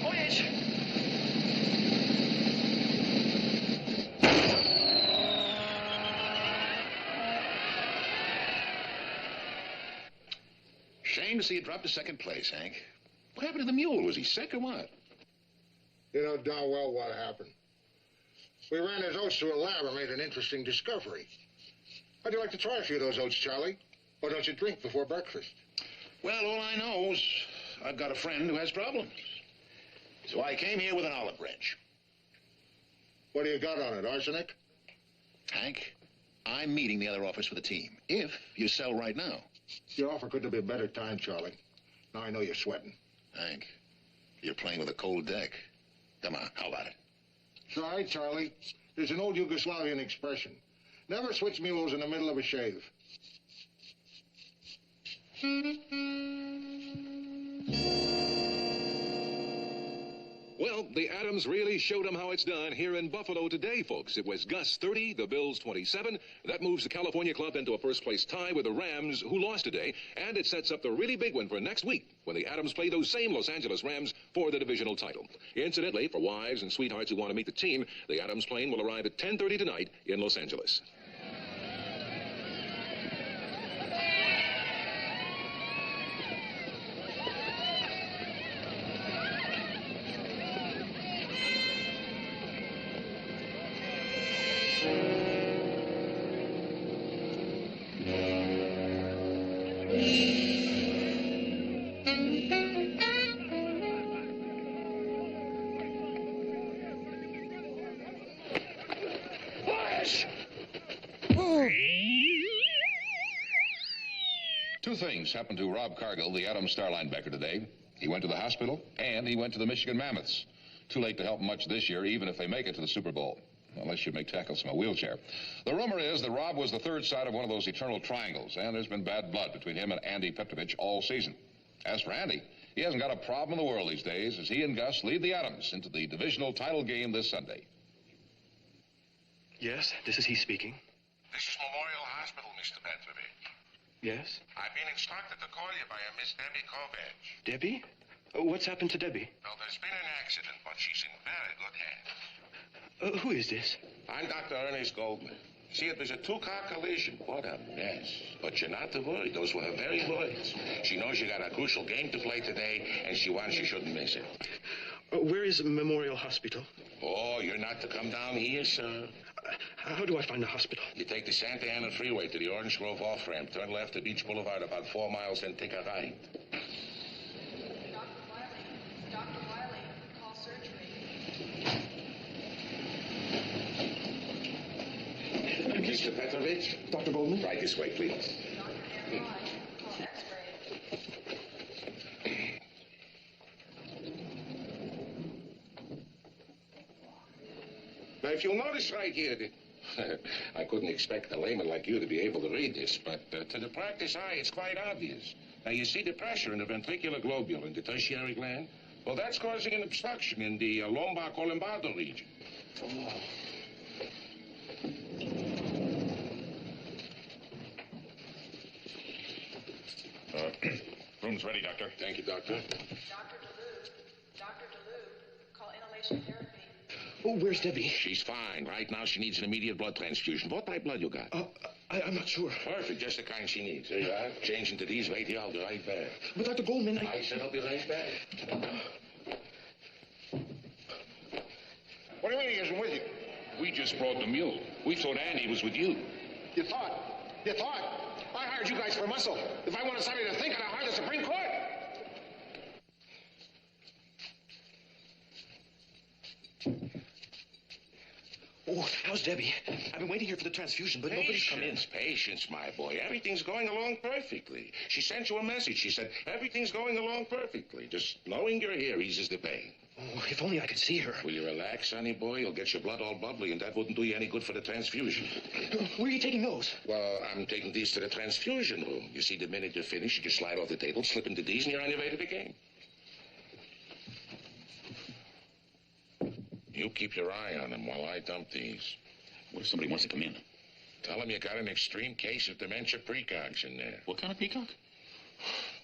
[SPEAKER 2] Voyage!
[SPEAKER 10] Shame to see you drop to second place, Hank. What happened to the mule? Was he sick or what?
[SPEAKER 6] You know darn well what happened. We ran his oats through a lab and made an interesting discovery. How'd you like to try a few of those oats, Charlie? Or don't you drink before breakfast?
[SPEAKER 10] Well, all I know is I've got a friend who has problems. So I came here with an olive branch.
[SPEAKER 6] What do you got on it, arsenic?
[SPEAKER 10] Hank, I'm meeting the other office for the team, if you sell right now.
[SPEAKER 6] Your offer couldn't be a better time, Charlie. Now I know you're sweating.
[SPEAKER 10] Hank, you're playing with a cold deck. Come on, how about it?
[SPEAKER 6] It's all right, Charlie. There's an old Yugoslavian expression. Never switch mules in the middle of a shave.
[SPEAKER 19] Well, the Adams really showed them how it's done here in Buffalo today, folks. It was Gus 30, the Bills 27. That moves the California club into a first-place tie with the Rams, who lost today. And it sets up the really big one for next week, when the Adams play those same Los Angeles Rams for the divisional title. Incidentally, for wives and sweethearts who want to meet the team, the Adams plane will arrive at 10:30 tonight in Los Angeles.
[SPEAKER 10] Two things happened to Rob Cargill, the Adams star linebacker, today. He went to the hospital, and he went to the Michigan Mammoths. Too late to help much this year, even if they make it to the Super Bowl. Unless you make tackles from a wheelchair. The rumor is that Rob was the third side of one of those eternal triangles, and there's been bad blood between him and Andy Petrovich all season. As for Andy, he hasn't got a problem in the world these days, as he and Gus lead the Adams into the divisional title game this Sunday.
[SPEAKER 15] Yes, this is he speaking.
[SPEAKER 11] This is Memorial Hospital, Mr. Petrovich.
[SPEAKER 15] Yes?
[SPEAKER 11] I've been instructed to call you by a Miss Debbie Kovac.
[SPEAKER 15] Debbie? Oh, what's happened to Debbie?
[SPEAKER 11] Well, there's been an accident, but she's in very good hands.
[SPEAKER 15] Who is this?
[SPEAKER 11] I'm Dr. Ernest Goldman. See, it was a two-car collision. What a mess. But you're not to worry. Those were her very words. She knows you got a crucial game to play today, and she wants you shouldn't miss it.
[SPEAKER 15] Where is Memorial Hospital?
[SPEAKER 11] Oh, you're not to come down here, sir.
[SPEAKER 15] How do I find the hospital?
[SPEAKER 11] You take the Santa Ana Freeway to the Orange Grove off-ramp, turn left at Beach Boulevard about 4 miles, then take a right.
[SPEAKER 9] Dr. Wiley, call surgery.
[SPEAKER 11] Mr. Petrovich?
[SPEAKER 15] Dr. Goldman?
[SPEAKER 11] Right this way, please.
[SPEAKER 9] Dr. Aaron, call x-ray.
[SPEAKER 11] Now, if you'll notice right here that I couldn't expect a layman like you to be able to read this, but to the practice eye, it's quite obvious. Now, you see the pressure in the ventricular globule in the tertiary gland? Well, that's causing an obstruction in the lumbar columbato region.
[SPEAKER 15] Oh.
[SPEAKER 14] room's ready, Doctor.
[SPEAKER 7] Thank you, Doctor.
[SPEAKER 9] Dr. DeLue, call inhalation therapy.
[SPEAKER 15] Oh, where's Debbie?
[SPEAKER 11] She's fine. Right now, she needs an immediate blood transfusion. What type blood you got?
[SPEAKER 15] I'm not sure.
[SPEAKER 11] Perfect, just the kind she needs. There you are. Change into these. Wait here, I'll be right back.
[SPEAKER 15] But Dr. Goldman,
[SPEAKER 11] I said I'll be right back.
[SPEAKER 16] What do you mean he isn't with you?
[SPEAKER 11] We just brought the mule. We thought Andy was with you.
[SPEAKER 16] You thought? I hired you guys for muscle. If I wanted somebody to think, I'd hire the Supreme Court.
[SPEAKER 15] Oh, how's Debbie? I've been waiting here for the transfusion, but nobody's come in.
[SPEAKER 11] Patience, my boy. Everything's going along perfectly. She sent you a message. She said, everything's going along perfectly. Just knowing you're here eases the pain.
[SPEAKER 15] Oh, if only I could see her.
[SPEAKER 11] Will you relax, sonny boy? You'll get your blood all bubbly, and that wouldn't do you any good for the transfusion.
[SPEAKER 15] Where are you taking those?
[SPEAKER 11] Well, I'm taking these to the transfusion room. You see, the minute you're finished, you just slide off the table, slip into these, and you're on your way to the game. You keep your eye on him while I dump these.
[SPEAKER 14] What if somebody wants to come in?
[SPEAKER 11] Tell him you got an extreme case of dementia precox in there.
[SPEAKER 14] What kind of peacock?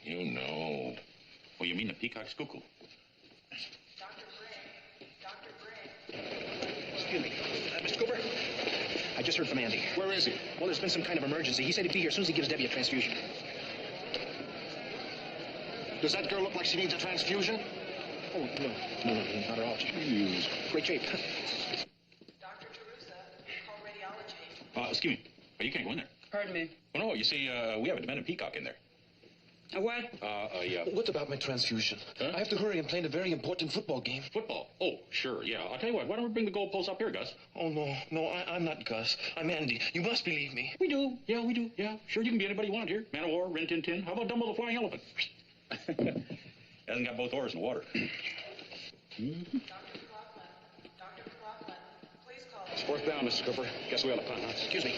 [SPEAKER 11] You know.
[SPEAKER 14] Oh, you mean the peacock's cuckoo?
[SPEAKER 8] Excuse me. Mr. Cooper? I just heard from Andy.
[SPEAKER 16] Where is he?
[SPEAKER 8] Well, there's been some kind of emergency. He said he'd be here as soon as he gives Debbie a transfusion.
[SPEAKER 16] Does that girl look like she needs a transfusion?
[SPEAKER 8] Oh, no, not at all. She's great shape.
[SPEAKER 9] Dr. Jerusa, call radiology.
[SPEAKER 14] Excuse me. Oh, you can't go in there.
[SPEAKER 4] Pardon me.
[SPEAKER 14] Oh, no, you see, we have a demented peacock in there.
[SPEAKER 4] A what?
[SPEAKER 15] What about my transfusion? Huh? I have to hurry and play in a very important football game.
[SPEAKER 14] Football? Oh, sure, yeah. I'll tell you what, why don't we bring the goalposts up here, Gus?
[SPEAKER 15] Oh, no, I'm not Gus. I'm Andy. You must believe me.
[SPEAKER 14] We do. Yeah, we do. Yeah, sure, you can be anybody you want here. Man of War, Rin Tin Tin. How about Dumbo the Flying Elephant? Hasn't got both oars in the water.
[SPEAKER 9] Dr. McLaughlin, please call.
[SPEAKER 8] It's fourth down, Mr. Cooper. Guess we ought to punt, huh? Excuse me.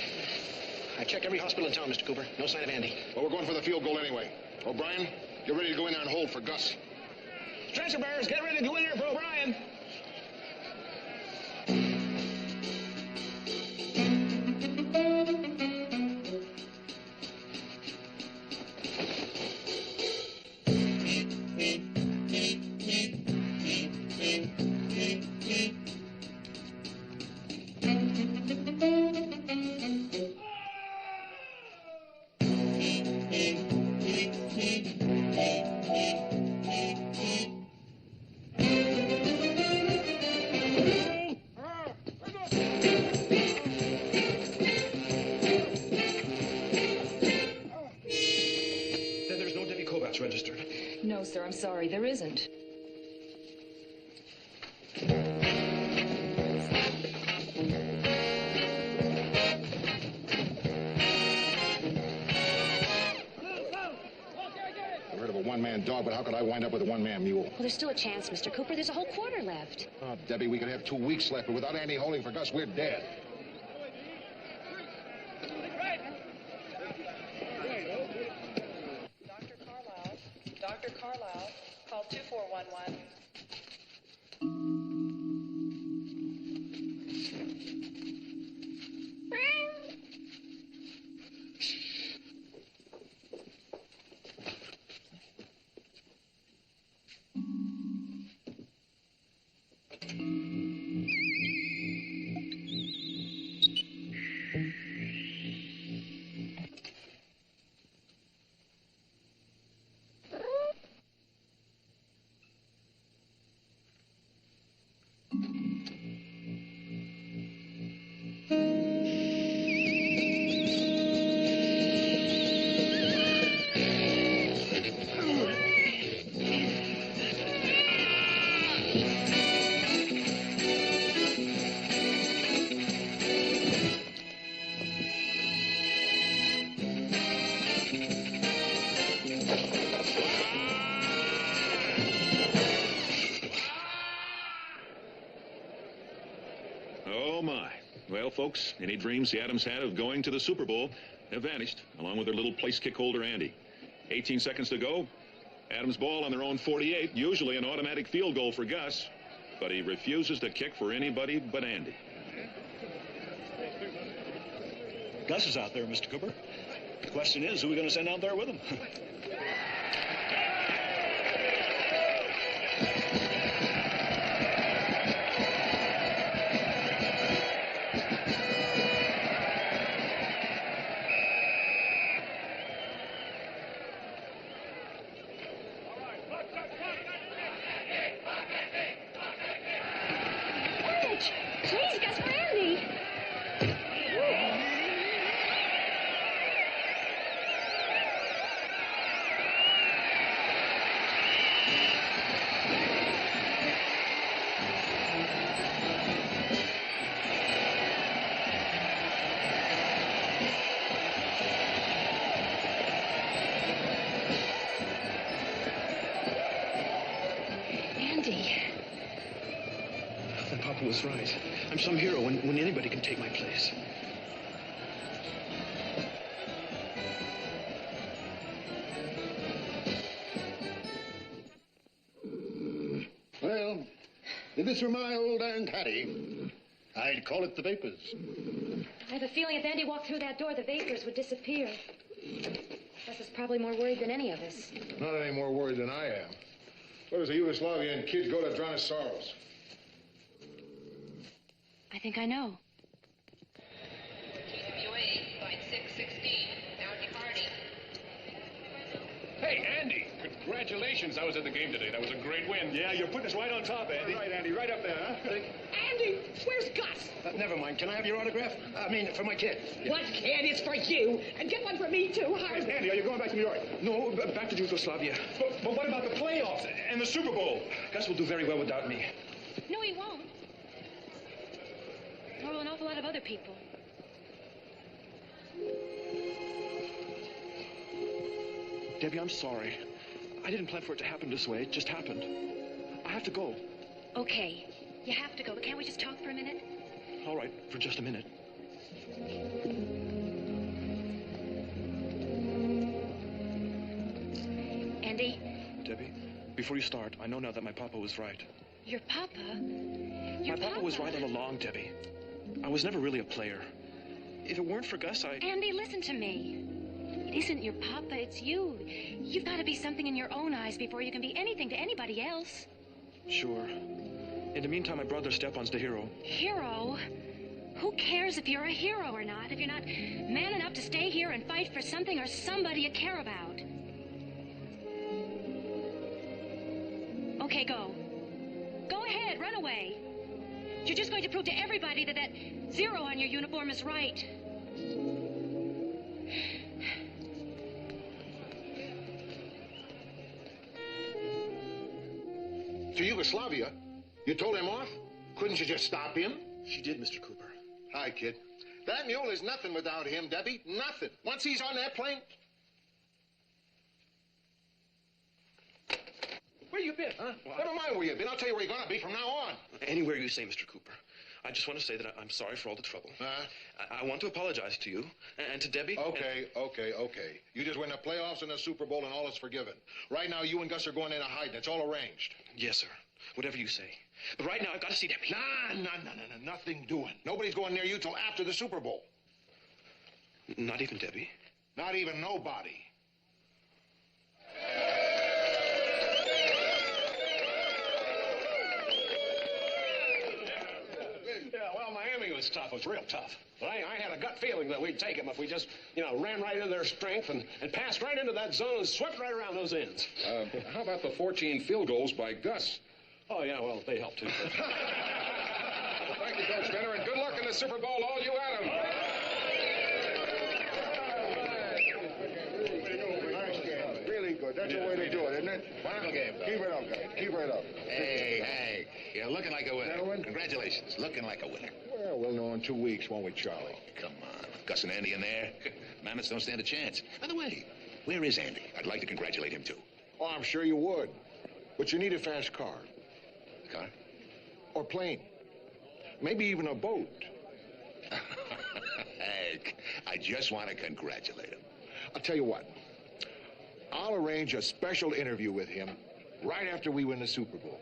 [SPEAKER 8] I checked every hospital in town, Mr. Cooper. No sign of Andy.
[SPEAKER 16] Well, we're going for the field goal anyway. O'Brien, get ready to go in there and hold for Gus.
[SPEAKER 2] Stretcher bearers, get ready to go in there for O'Brien.
[SPEAKER 15] Registered.
[SPEAKER 5] No, sir, I'm sorry. There isn't.
[SPEAKER 16] I heard of a one-man dog, but how could I wind up with a one-man mule?
[SPEAKER 5] Well, there's still a chance, Mr. Cooper. There's a whole quarter left.
[SPEAKER 16] Oh, Debbie, we could have 2 weeks left, but without Andy holding for Gus, we're dead.
[SPEAKER 9] Dr. Carlisle, call 2411.
[SPEAKER 13] Folks, any dreams the Adams had of going to the Super Bowl have vanished, along with their little place kick holder, Andy. 18 seconds to go. Adams ball on their own 48, usually an automatic field goal for Gus, but he refuses to kick for anybody but Andy.
[SPEAKER 2] Gus is out there, Mr. Cooper. The question is, who are we going to send out there with him?
[SPEAKER 5] Please, Gus, for Andy. Andy.
[SPEAKER 15] Then Papa was right. I'm some hero when anybody can take my place.
[SPEAKER 6] Well, if this were my old Iron Caddy, I'd call it the vapors.
[SPEAKER 5] I have a feeling if Andy walked through that door, the vapors would disappear. Gus is probably more worried than any of us.
[SPEAKER 6] Not any more worried than I am. Where does a Yugoslavian kid go to drown his sorrows?
[SPEAKER 5] I think I know.
[SPEAKER 9] TWA, flight 616, Andy Hardy.
[SPEAKER 12] Hey, Andy, congratulations. I was at the game today. That was a great win.
[SPEAKER 2] Yeah, you're putting us right on top, Andy.
[SPEAKER 17] Right, Andy, right up there, huh?
[SPEAKER 4] Andy, where's Gus?
[SPEAKER 17] Never mind. Can I have your autograph? I mean, for my kid.
[SPEAKER 4] What kid? It's for you. And get one for me, too, Harvey.
[SPEAKER 17] Andy, are you going back to New York?
[SPEAKER 15] No, back to Yugoslavia.
[SPEAKER 2] But what about the playoffs and the Super Bowl?
[SPEAKER 15] Gus will do very well without me.
[SPEAKER 5] No, he won't. Nor will an awful lot of other people.
[SPEAKER 15] Debbie, I'm sorry. I didn't plan for it to happen this way. It just happened. I have to go.
[SPEAKER 5] Okay, you have to go, but can't we just talk for a minute?
[SPEAKER 15] All right, for just a minute.
[SPEAKER 5] Andy?
[SPEAKER 15] Debbie, before you start, I know now that my papa was right.
[SPEAKER 5] Your papa?
[SPEAKER 15] My papa was right all along, Debbie. I was never really a player. If it weren't for Gus,
[SPEAKER 5] Andy, listen to me. It isn't your papa, it's you. You've got to be something in your own eyes before you can be anything to anybody else.
[SPEAKER 15] Sure. In the meantime, my brother Stepan's the hero.
[SPEAKER 5] Hero? Who cares if you're a hero or not, if you're not man enough to stay here and fight for something or somebody you care about? Okay, go. Go ahead, run away. You're just going to prove to everybody that that zero on your uniform is right.
[SPEAKER 6] To Yugoslavia? You told him off? Couldn't you just stop him?
[SPEAKER 15] She did, Mr. Cooper.
[SPEAKER 6] Hi, kid. That mule is nothing without him, Debbie. Nothing. Once he's on that plane... Where you been, huh? Never mind where you been. I'll tell you where you're going to be from now on.
[SPEAKER 15] Anywhere you say, Mr. Cooper. I just want to say that I'm sorry for all the trouble. I want to apologize to you and to Debbie.
[SPEAKER 6] Okay. You just win the playoffs and the Super Bowl and all is forgiven. Right now, you and Gus are going into hiding. It's all arranged.
[SPEAKER 15] Yes, sir. Whatever you say. But right now, I've got to see Debbie.
[SPEAKER 6] Nah. Nothing doing. Nobody's going near you till after the Super Bowl.
[SPEAKER 15] Not even Debbie?
[SPEAKER 6] Not even nobody.
[SPEAKER 2] Yeah, well, Miami was tough. It was real tough. But I had a gut feeling that we'd take them if we just, ran right into their strength and passed right into that zone and swept right around those ends.
[SPEAKER 10] How about the 14 field goals by Gus?
[SPEAKER 2] Oh, yeah, well, they helped, too.
[SPEAKER 10] Well, thank you, Coach Benner, and good luck in the Super Bowl, all you Adams.
[SPEAKER 6] Nice game. Really good. That's the way they do it, isn't it?
[SPEAKER 16] Wonderful game.
[SPEAKER 6] Keep it up, guys. Keep it up.
[SPEAKER 16] Hey, you're looking like a winner. Congratulations. Looking like a winner.
[SPEAKER 6] Well, we'll know in 2 weeks, won't we, Charlie?
[SPEAKER 16] Come on. Gus and Andy in there. Mammoths don't stand a chance. By the way, where is Andy? I'd like to congratulate him, too.
[SPEAKER 6] Oh, I'm sure you would. But you need a fast car.
[SPEAKER 16] Car?
[SPEAKER 6] Or plane. Maybe even a boat.
[SPEAKER 16] Hank, I just want to congratulate him.
[SPEAKER 6] I'll tell you what. I'll arrange a special interview with him right after we win the Super Bowl.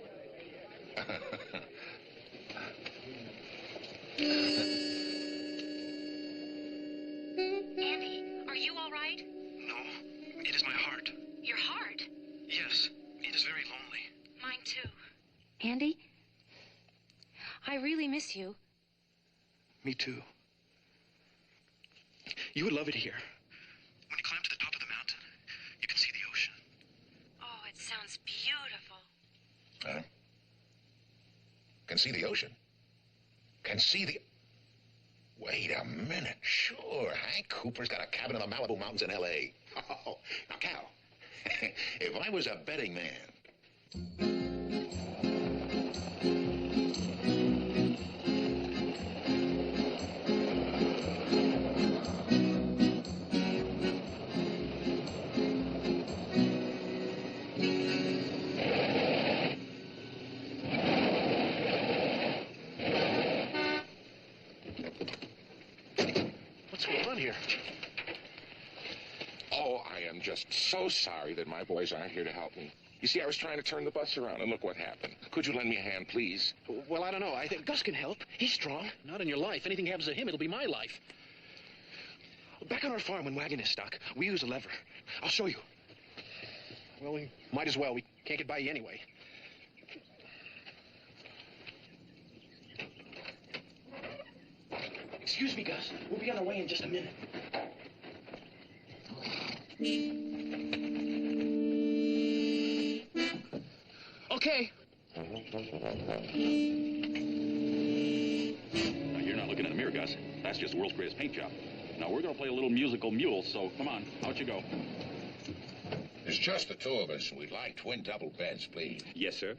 [SPEAKER 5] Andy, are you all right?
[SPEAKER 15] No, it is my heart.
[SPEAKER 5] Your heart?
[SPEAKER 15] Yes, it is very lonely.
[SPEAKER 5] Mine too. Andy, I really miss you.
[SPEAKER 15] Me too. You would love it here. When you climb to the top of the mountain, you can see the ocean.
[SPEAKER 5] Oh, it sounds beautiful.
[SPEAKER 11] Huh? Can see the ocean? Can see the... Wait a minute. Sure, Hank Cooper's got a cabin in the Malibu Mountains in L.A. Oh, now, Cal, if I was a betting man...
[SPEAKER 15] Here.
[SPEAKER 11] Oh, I am just so sorry that my boys aren't here to help me. You see, I was trying to turn the bus around, and look what happened. Could you lend me a hand, please?
[SPEAKER 8] Well, I don't know. I think Gus can help. He's strong. Not in your life. Anything happens to him, it'll be my life. Back on our farm, when wagon is stuck, we use a lever. I'll show you. Well, we might as well. We can't get by you anyway. Excuse me, Gus. We'll be on our way in just a minute. Okay.
[SPEAKER 12] Now, you're not looking in the mirror, Gus. That's just the world's greatest paint job. Now, we're going to play a little musical mule, so come on, out you go.
[SPEAKER 11] It's just the two of us. We'd like twin double beds, please.
[SPEAKER 20] Yes, sir.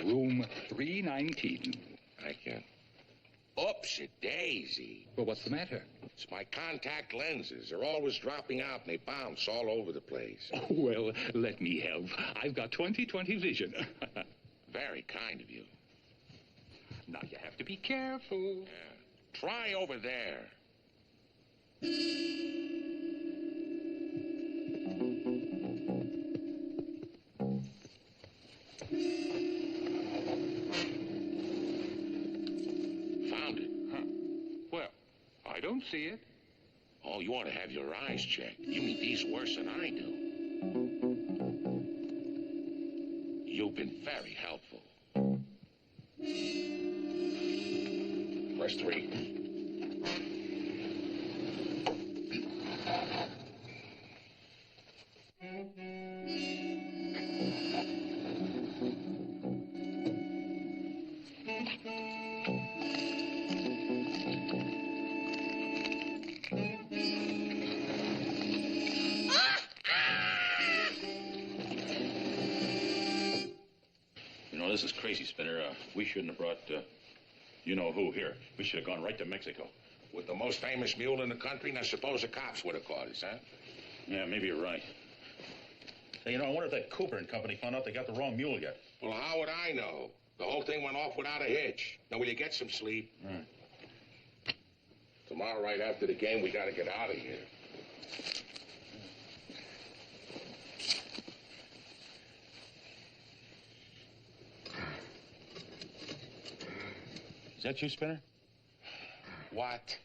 [SPEAKER 20] Room 319.
[SPEAKER 11] Thank you. Oops-a-daisy.
[SPEAKER 20] Well, what's the matter?
[SPEAKER 11] It's my contact lenses. They're always dropping out, and they bounce all over the place.
[SPEAKER 20] Oh, well, let me help. I've got 20/20 vision.
[SPEAKER 11] Very kind of you.
[SPEAKER 20] Now, you have to be careful.
[SPEAKER 11] Yeah. Try over there. Found it.
[SPEAKER 20] Huh. Well, I don't see it.
[SPEAKER 11] Oh, you ought to have your eyes checked. You need these worse than I do. You've been very helpful. Press 3.
[SPEAKER 12] You know, this is crazy, Spinner. We shouldn't have brought, you-know-who here. We should have gone right to Mexico.
[SPEAKER 11] With the most famous mule in the country, and I suppose the cops would have caught us, huh?
[SPEAKER 12] Yeah, maybe you're right. Hey, you know, I wonder if that Cooper and company found out they got the wrong mule yet.
[SPEAKER 11] Well, how would I know? The whole thing went off without a hitch. Now, will you get some sleep? Tomorrow, right after the game, we got to get out of here.
[SPEAKER 12] Is that you, Spinner?
[SPEAKER 11] What?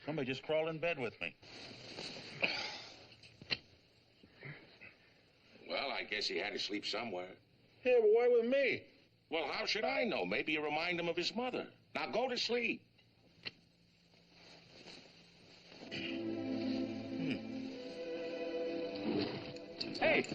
[SPEAKER 12] Somebody just crawled in bed with me.
[SPEAKER 11] Well, I guess he had to sleep somewhere.
[SPEAKER 12] Yeah, but why with me?
[SPEAKER 11] Well, how should I know? Maybe you remind him of his mother. Now go to sleep.
[SPEAKER 12] Hey!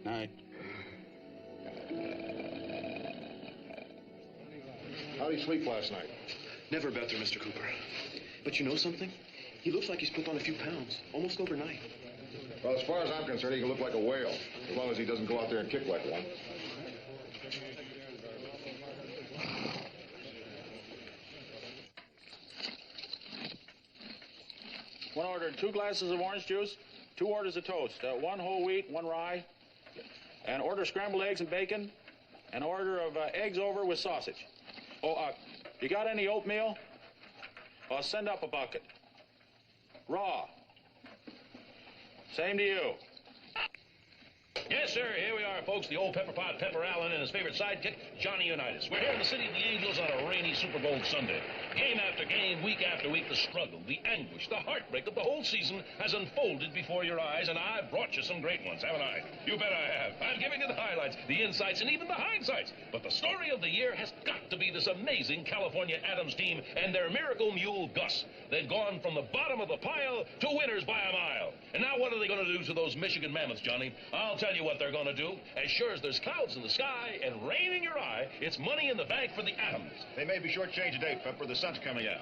[SPEAKER 12] Night.
[SPEAKER 6] How did he sleep last night?
[SPEAKER 15] Never better, Mr. Cooper. But you know something? He looks like he's put on a few pounds, almost overnight.
[SPEAKER 6] Well, as far as I'm concerned, he can look like a whale, as long as he doesn't go out there and kick like one.
[SPEAKER 12] One order, 2 glasses of orange juice, 2 orders of toast, 1 whole wheat, 1 rye, an order of scrambled eggs and bacon, an order of eggs over with sausage. Oh, you got any oatmeal? Well, send up a bucket. Raw. Same to you.
[SPEAKER 14] Yes, sir. Here we are, folks. The old pepper pot, Pepper Allen, and his favorite sidekick, Johnny Unitas. We're here in the city of the Angels on a rainy Super Bowl Sunday. Game after game, week after week, the struggle, the anguish, the heartbreak of the whole season has unfolded before your eyes, and I've brought you some great ones, haven't I? You bet I have. I'm giving you the highlights, the insights, and even the hindsights. But the story of the year has got to be this amazing California Adams team and their miracle mule, Gus. They've gone from the bottom of the pile to winners by a mile. And now what are they going to do to those Michigan Mammoths, Johnny? I'll tell you what they're going to do. As sure as there's clouds in the sky and rain in your eye, it's money in the bank for the Adams.
[SPEAKER 13] They may be shortchanged today, Pepper. The sun's coming out.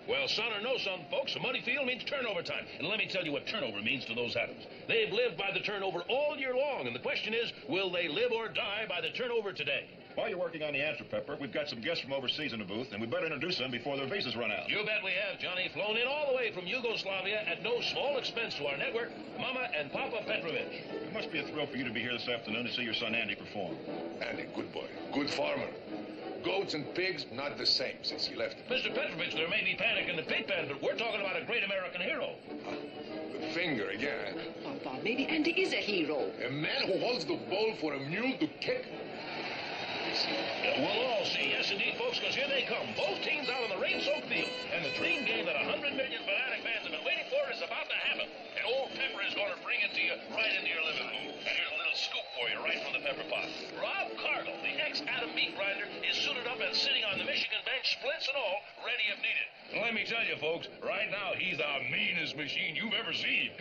[SPEAKER 14] Well, sun or no sun, folks, a muddy field means turnover time. And let me tell you what turnover means to those Adams. They've lived by the turnover all year long, and the question is, will they live or die by the turnover today?
[SPEAKER 13] While you're working on the answer, Pepper, we've got some guests from overseas in the booth, and we better introduce them before their visas run out.
[SPEAKER 14] You bet we have, Johnny. Flown in all the way from Yugoslavia at no small expense to our network, Mama and Papa Petrovich.
[SPEAKER 13] It must be a thrill for you to be here this afternoon to see your son Andy perform.
[SPEAKER 3] Andy, good boy. Good farmer. Goats and pigs, not the same since he left.
[SPEAKER 14] Mr. Petrovich, there may be panic in the pig pen, but we're talking about a great American hero.
[SPEAKER 3] The finger again.
[SPEAKER 4] Papa, maybe Andy is a hero.
[SPEAKER 3] A man who holds the ball for a mule to kick?
[SPEAKER 14] We'll all see. Yes, indeed, folks, because here they come. Both teams out on the rain-soaked field. And the dream game that 100 million fanatic fans have been waiting for is about to happen. And old Pepper is going to bring it to you right into your living room. And here's a little scoop for you right from the Pepper Pot. Rob Cargill, the ex-Adam meat grinder, is suited up and sitting on the Michigan bench, splits and all, ready if needed. And let me tell you, folks, right now he's the meanest machine you've ever seen.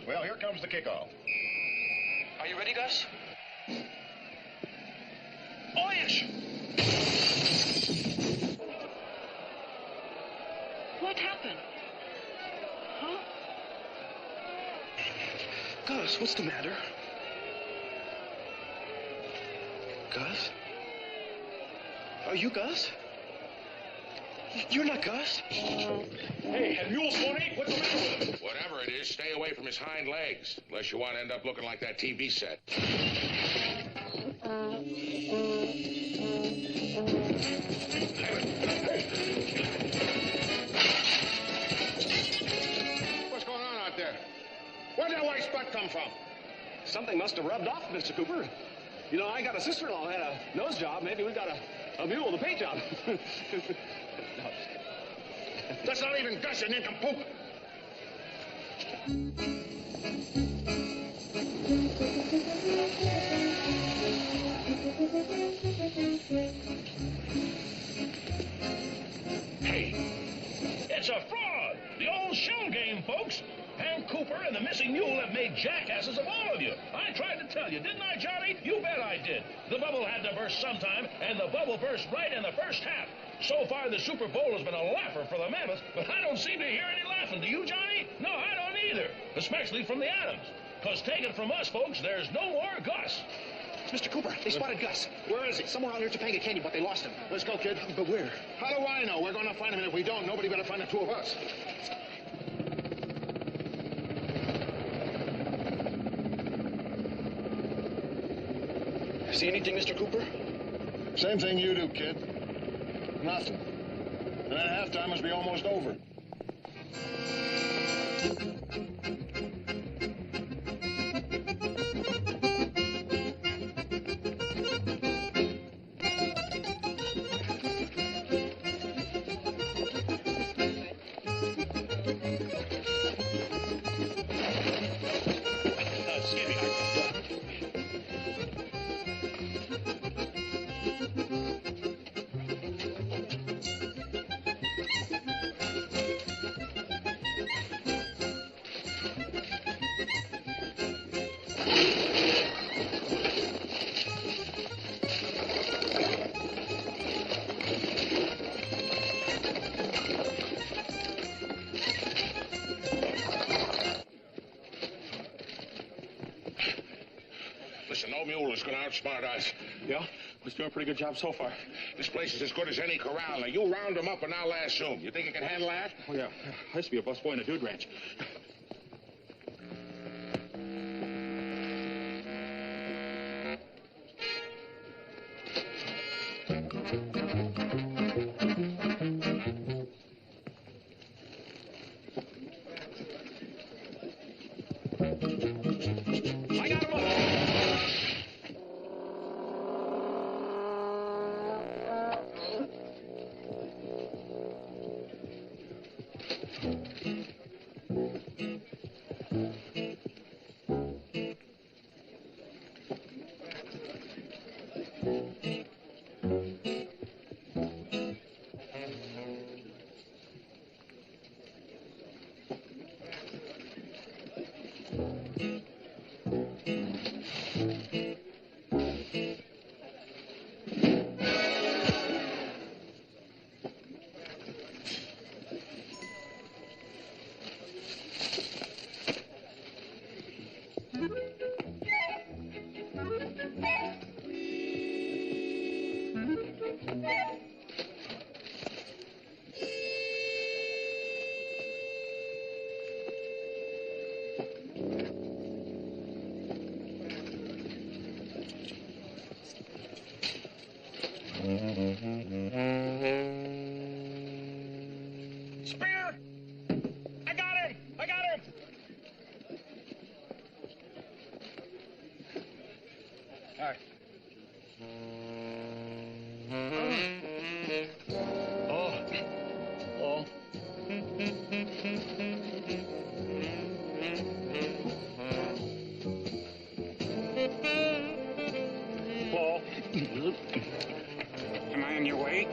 [SPEAKER 13] Well, here comes the kickoff.
[SPEAKER 15] Are you ready, Gus?
[SPEAKER 14] Oh, yes!
[SPEAKER 4] What happened? Huh?
[SPEAKER 15] Gus, what's the matter? Gus? Are you Gus? You're not Gus.
[SPEAKER 11] Hey, and Mule 48, what's the matter with him? Whatever it is, stay away from his hind legs, unless you want to end up looking like that TV set.
[SPEAKER 6] What's going on out there? Where'd that white spot come from?
[SPEAKER 2] Something must have rubbed off, Mr. Cooper. You know, I got a sister-in-law who had a nose job. Maybe we got a mule with a paint job.
[SPEAKER 6] That's not even Gus, you nincompoop.
[SPEAKER 14] Hey, it's a fraud. The old shell game, folks. Hank Cooper and the missing mule have made jackasses of all of you. I tried to tell you, didn't I, Johnny? You bet I did. The bubble had to burst sometime, and the bubble burst right in the first half. So far, the Super Bowl has been a laugher for the Mammoths, but I don't seem to hear any laughing. Do you, Johnny? No, I don't either. Especially from the Adams. Because taken from us, folks, there's no more Gus.
[SPEAKER 8] Mr. Cooper, they spotted Gus. Where is he? Somewhere out near Topanga Canyon, but they lost him.
[SPEAKER 6] Let's go, kid.
[SPEAKER 15] But where?
[SPEAKER 6] How do I know? We're going to find him, and if we don't, nobody better find the two of us.
[SPEAKER 15] See anything, Mr. Cooper?
[SPEAKER 6] Same thing you do, kid. Nothing. And that halftime must be almost over.
[SPEAKER 11] Listen, no mule is going to outsmart us.
[SPEAKER 2] Yeah? We're doing a pretty good job so far.
[SPEAKER 11] This place is as good as any corral. Now, you round them up and I'll lasso them. You think you can handle that?
[SPEAKER 2] Oh, yeah. I used to be a busboy in a dude ranch. Spear! I got him! I got him! All right. Oh.
[SPEAKER 12] Paul. Am I in your way?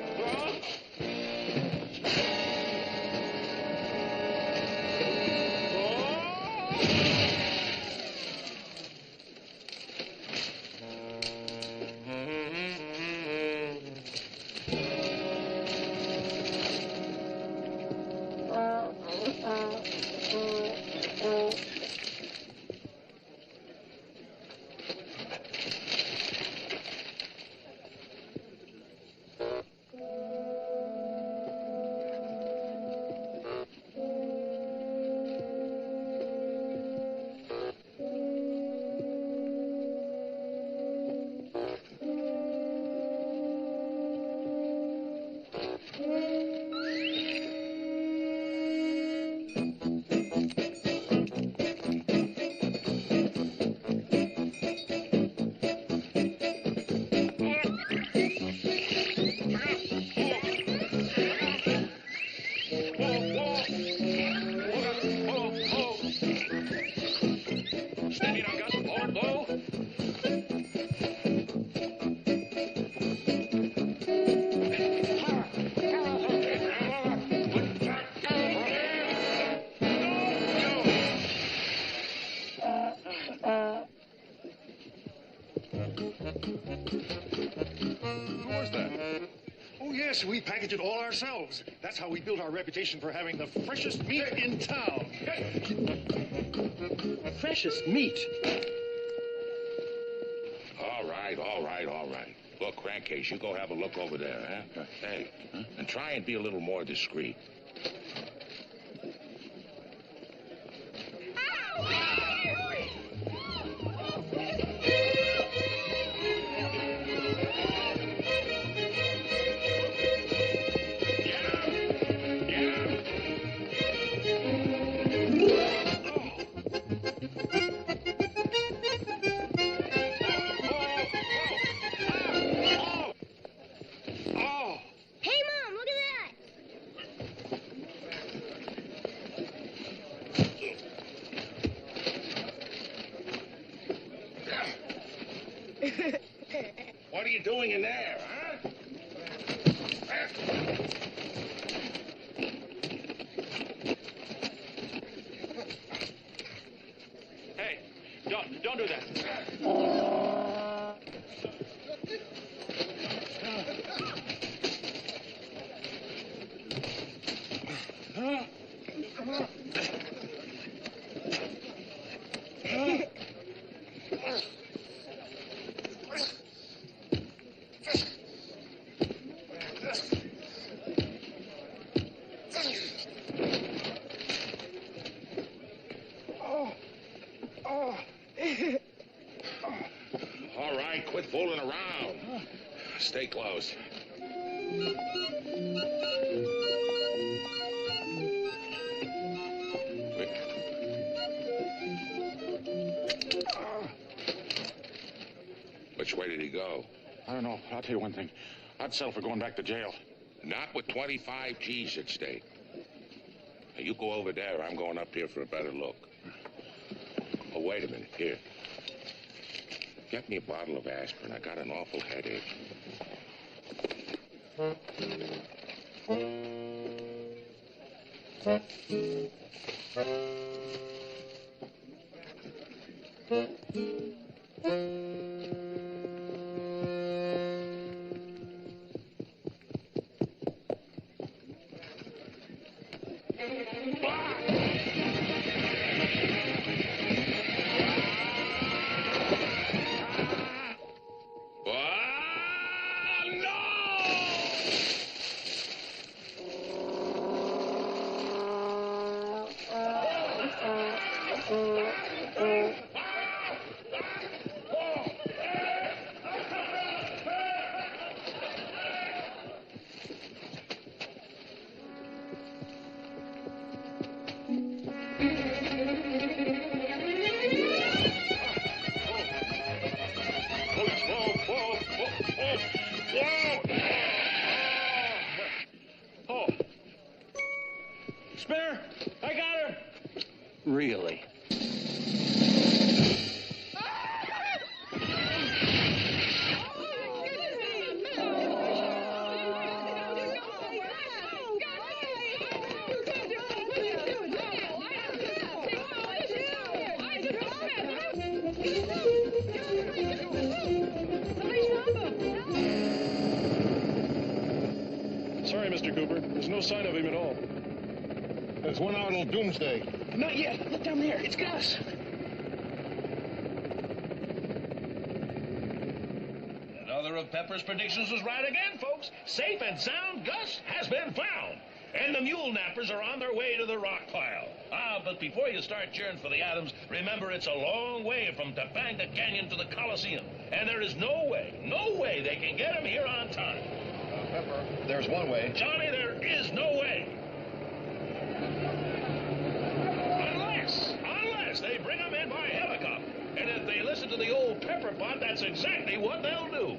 [SPEAKER 19] Steady now, Gus. Lower, low.
[SPEAKER 15] Who was that? Oh, yes, we package it all ourselves. That's how we built our reputation for having the freshest meat in town.
[SPEAKER 8] Freshest meat?
[SPEAKER 11] All right. Look, Crankcase, you go have a look over there, huh? Hey, and try and be a little more discreet.
[SPEAKER 1] Hey, Mom, look at that.
[SPEAKER 11] What are you doing in there, huh?
[SPEAKER 12] Hey, don't do that.
[SPEAKER 11] All right, quit fooling around. Stay close. Which way did he go?
[SPEAKER 12] I don't know. I'll tell you one thing. I'd settle for going back to jail.
[SPEAKER 11] Not with 25 G's at stake. Now, you go over there. I'm going up here for a better look. Oh, wait a minute. Here. Get me a bottle of aspirin. I got an awful headache.
[SPEAKER 2] Spinner, I got her.
[SPEAKER 7] Really?
[SPEAKER 2] Sorry, Mr. Cooper. There's no sign of him at all.
[SPEAKER 6] There's one out on Doomsday.
[SPEAKER 8] Not yet. Look down there. It's Gus.
[SPEAKER 14] Another of Pepper's predictions was right again, folks. Safe and sound Gus has been found. And the mule nappers are on their way to the rock pile. But before you start cheering for the Adams, remember it's a long way from Topanga Canyon to the Coliseum. And there is no way they can get him here on time.
[SPEAKER 16] Pepper, there's one way.
[SPEAKER 14] Johnny, there is no way. Unless they bring him in by helicopter. And if they listen to the old pepper pot, that's exactly what they'll do.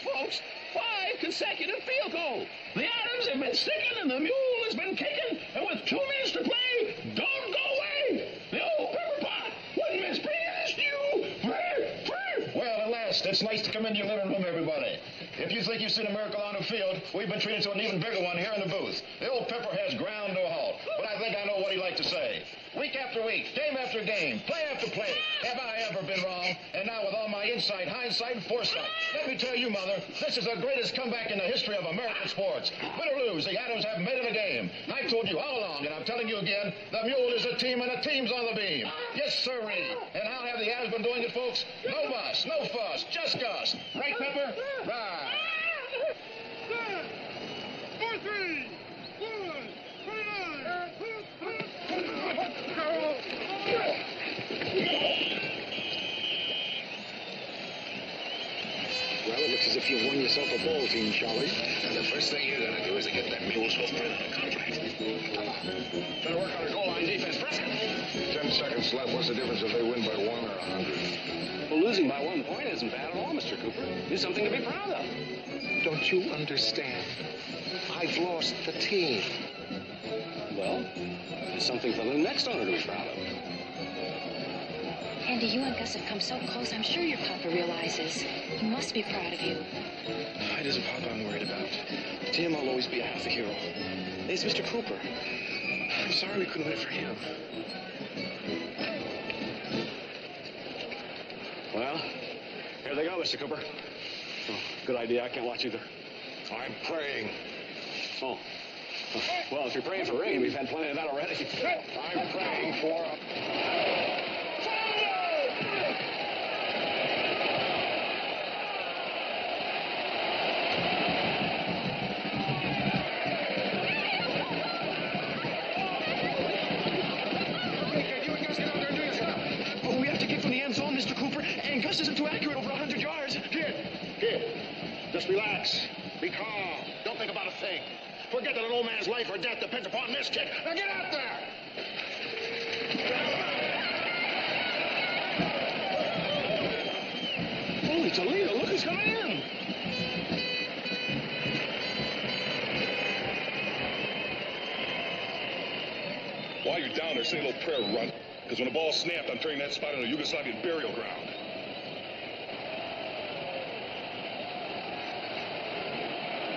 [SPEAKER 14] Folks, 5 consecutive field goals. The Adams have been sticking and the mule has been kicking, and with 2 minutes to play, don't go away. The old pepper pot wouldn't miss bringing this to you.
[SPEAKER 16] Well, at last, it's nice to come into your living room, everybody. If you think you've seen a miracle on the field, we've been treated to an even bigger one here in the booth. The old pepper has ground to a halt, but I think I know what he'd like to say. Week after week, game after game, play after play, have I ever been wrong? And now with all my insight, hindsight, and foresight, let me tell you, Mother, this is the greatest comeback in the history of American sports. Win or lose, the Adams have made it a game. I told you all along, and I'm telling you again, the mule is a team, and the team's on the beam. Yes, sirree. And how have the Adams been doing it, folks? No fuss, no fuss, just Gus. Right, Pepper? Right.
[SPEAKER 1] 4-3.
[SPEAKER 7] Well, it looks as
[SPEAKER 2] as if you won yourself a ball team, Charlie.
[SPEAKER 11] And the first thing you're going to do is to get that mule's hoof print on a contract.
[SPEAKER 2] Better work on our goal line defense. Prescott.
[SPEAKER 3] 10 seconds left. What's the difference if they win by 1 or 100?
[SPEAKER 7] Well, losing by 1 point isn't bad at all, Mr. Cooper. It's something to be proud of.
[SPEAKER 2] Don't you understand? I've lost the team.
[SPEAKER 7] Well, it's something for the next owner to be proud of.
[SPEAKER 5] Andy, you and Gus have come so close. I'm sure your papa realizes. He must be proud of you.
[SPEAKER 15] It isn't Papa I'm worried about. To him, I'll always be a half a hero. It's Mr. Cooper. I'm sorry we couldn't win it for him.
[SPEAKER 7] Well, here they go, Mr. Cooper. Oh, good idea. I can't watch either.
[SPEAKER 3] I'm praying.
[SPEAKER 7] Oh. Well, if you're praying for rain, we've had plenty of that already.
[SPEAKER 3] I'm praying for
[SPEAKER 15] Oh, we have to kick from the end zone, Mr. Cooper, and Gus isn't too accurate over 100 yards.
[SPEAKER 6] Kid, just relax. Be calm. Don't think about a thing. Forget that an old man's life or death depends upon this kick. Now get out there!
[SPEAKER 2] Holy Toledo, look who's coming in.
[SPEAKER 3] While you're down there, say a little prayer run. Because when the ball's snapped, I'm turning that spot into a Yugoslavian burial ground.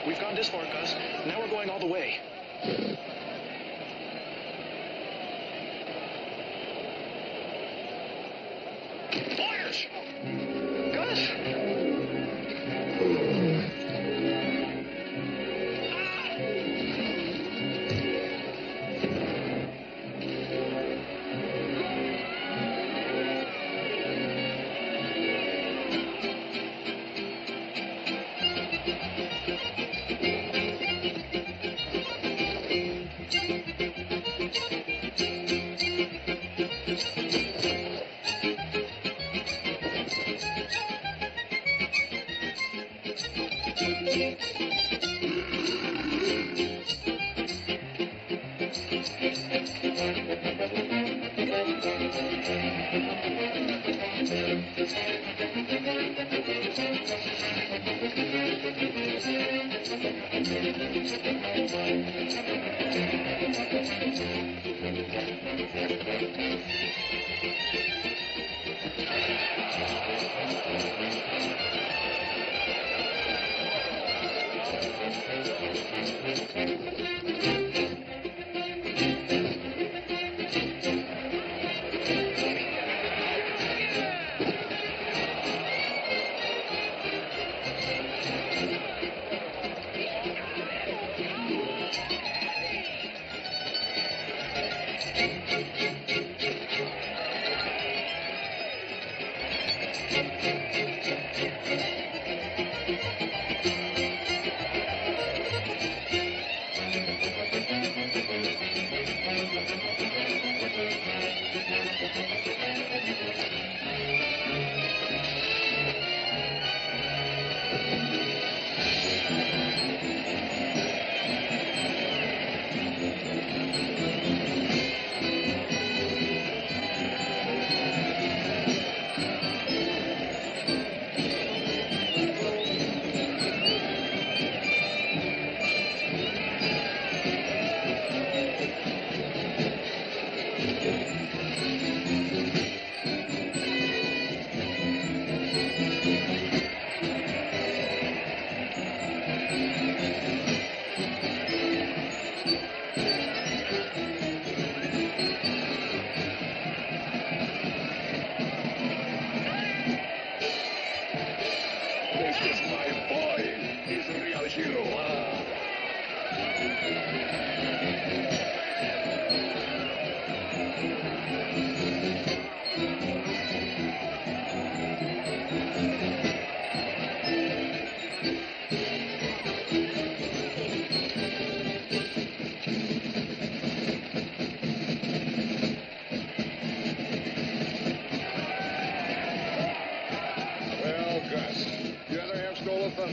[SPEAKER 15] We've gone this far, Gus. Now we're going all the way.
[SPEAKER 2] Fires!
[SPEAKER 15] Gus!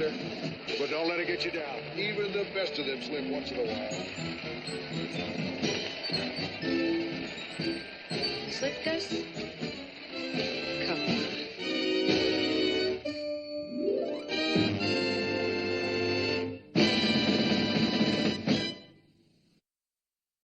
[SPEAKER 6] Gunter. But don't let it get you down. Even the best of them slip once in a while.
[SPEAKER 5] Slip, Gus?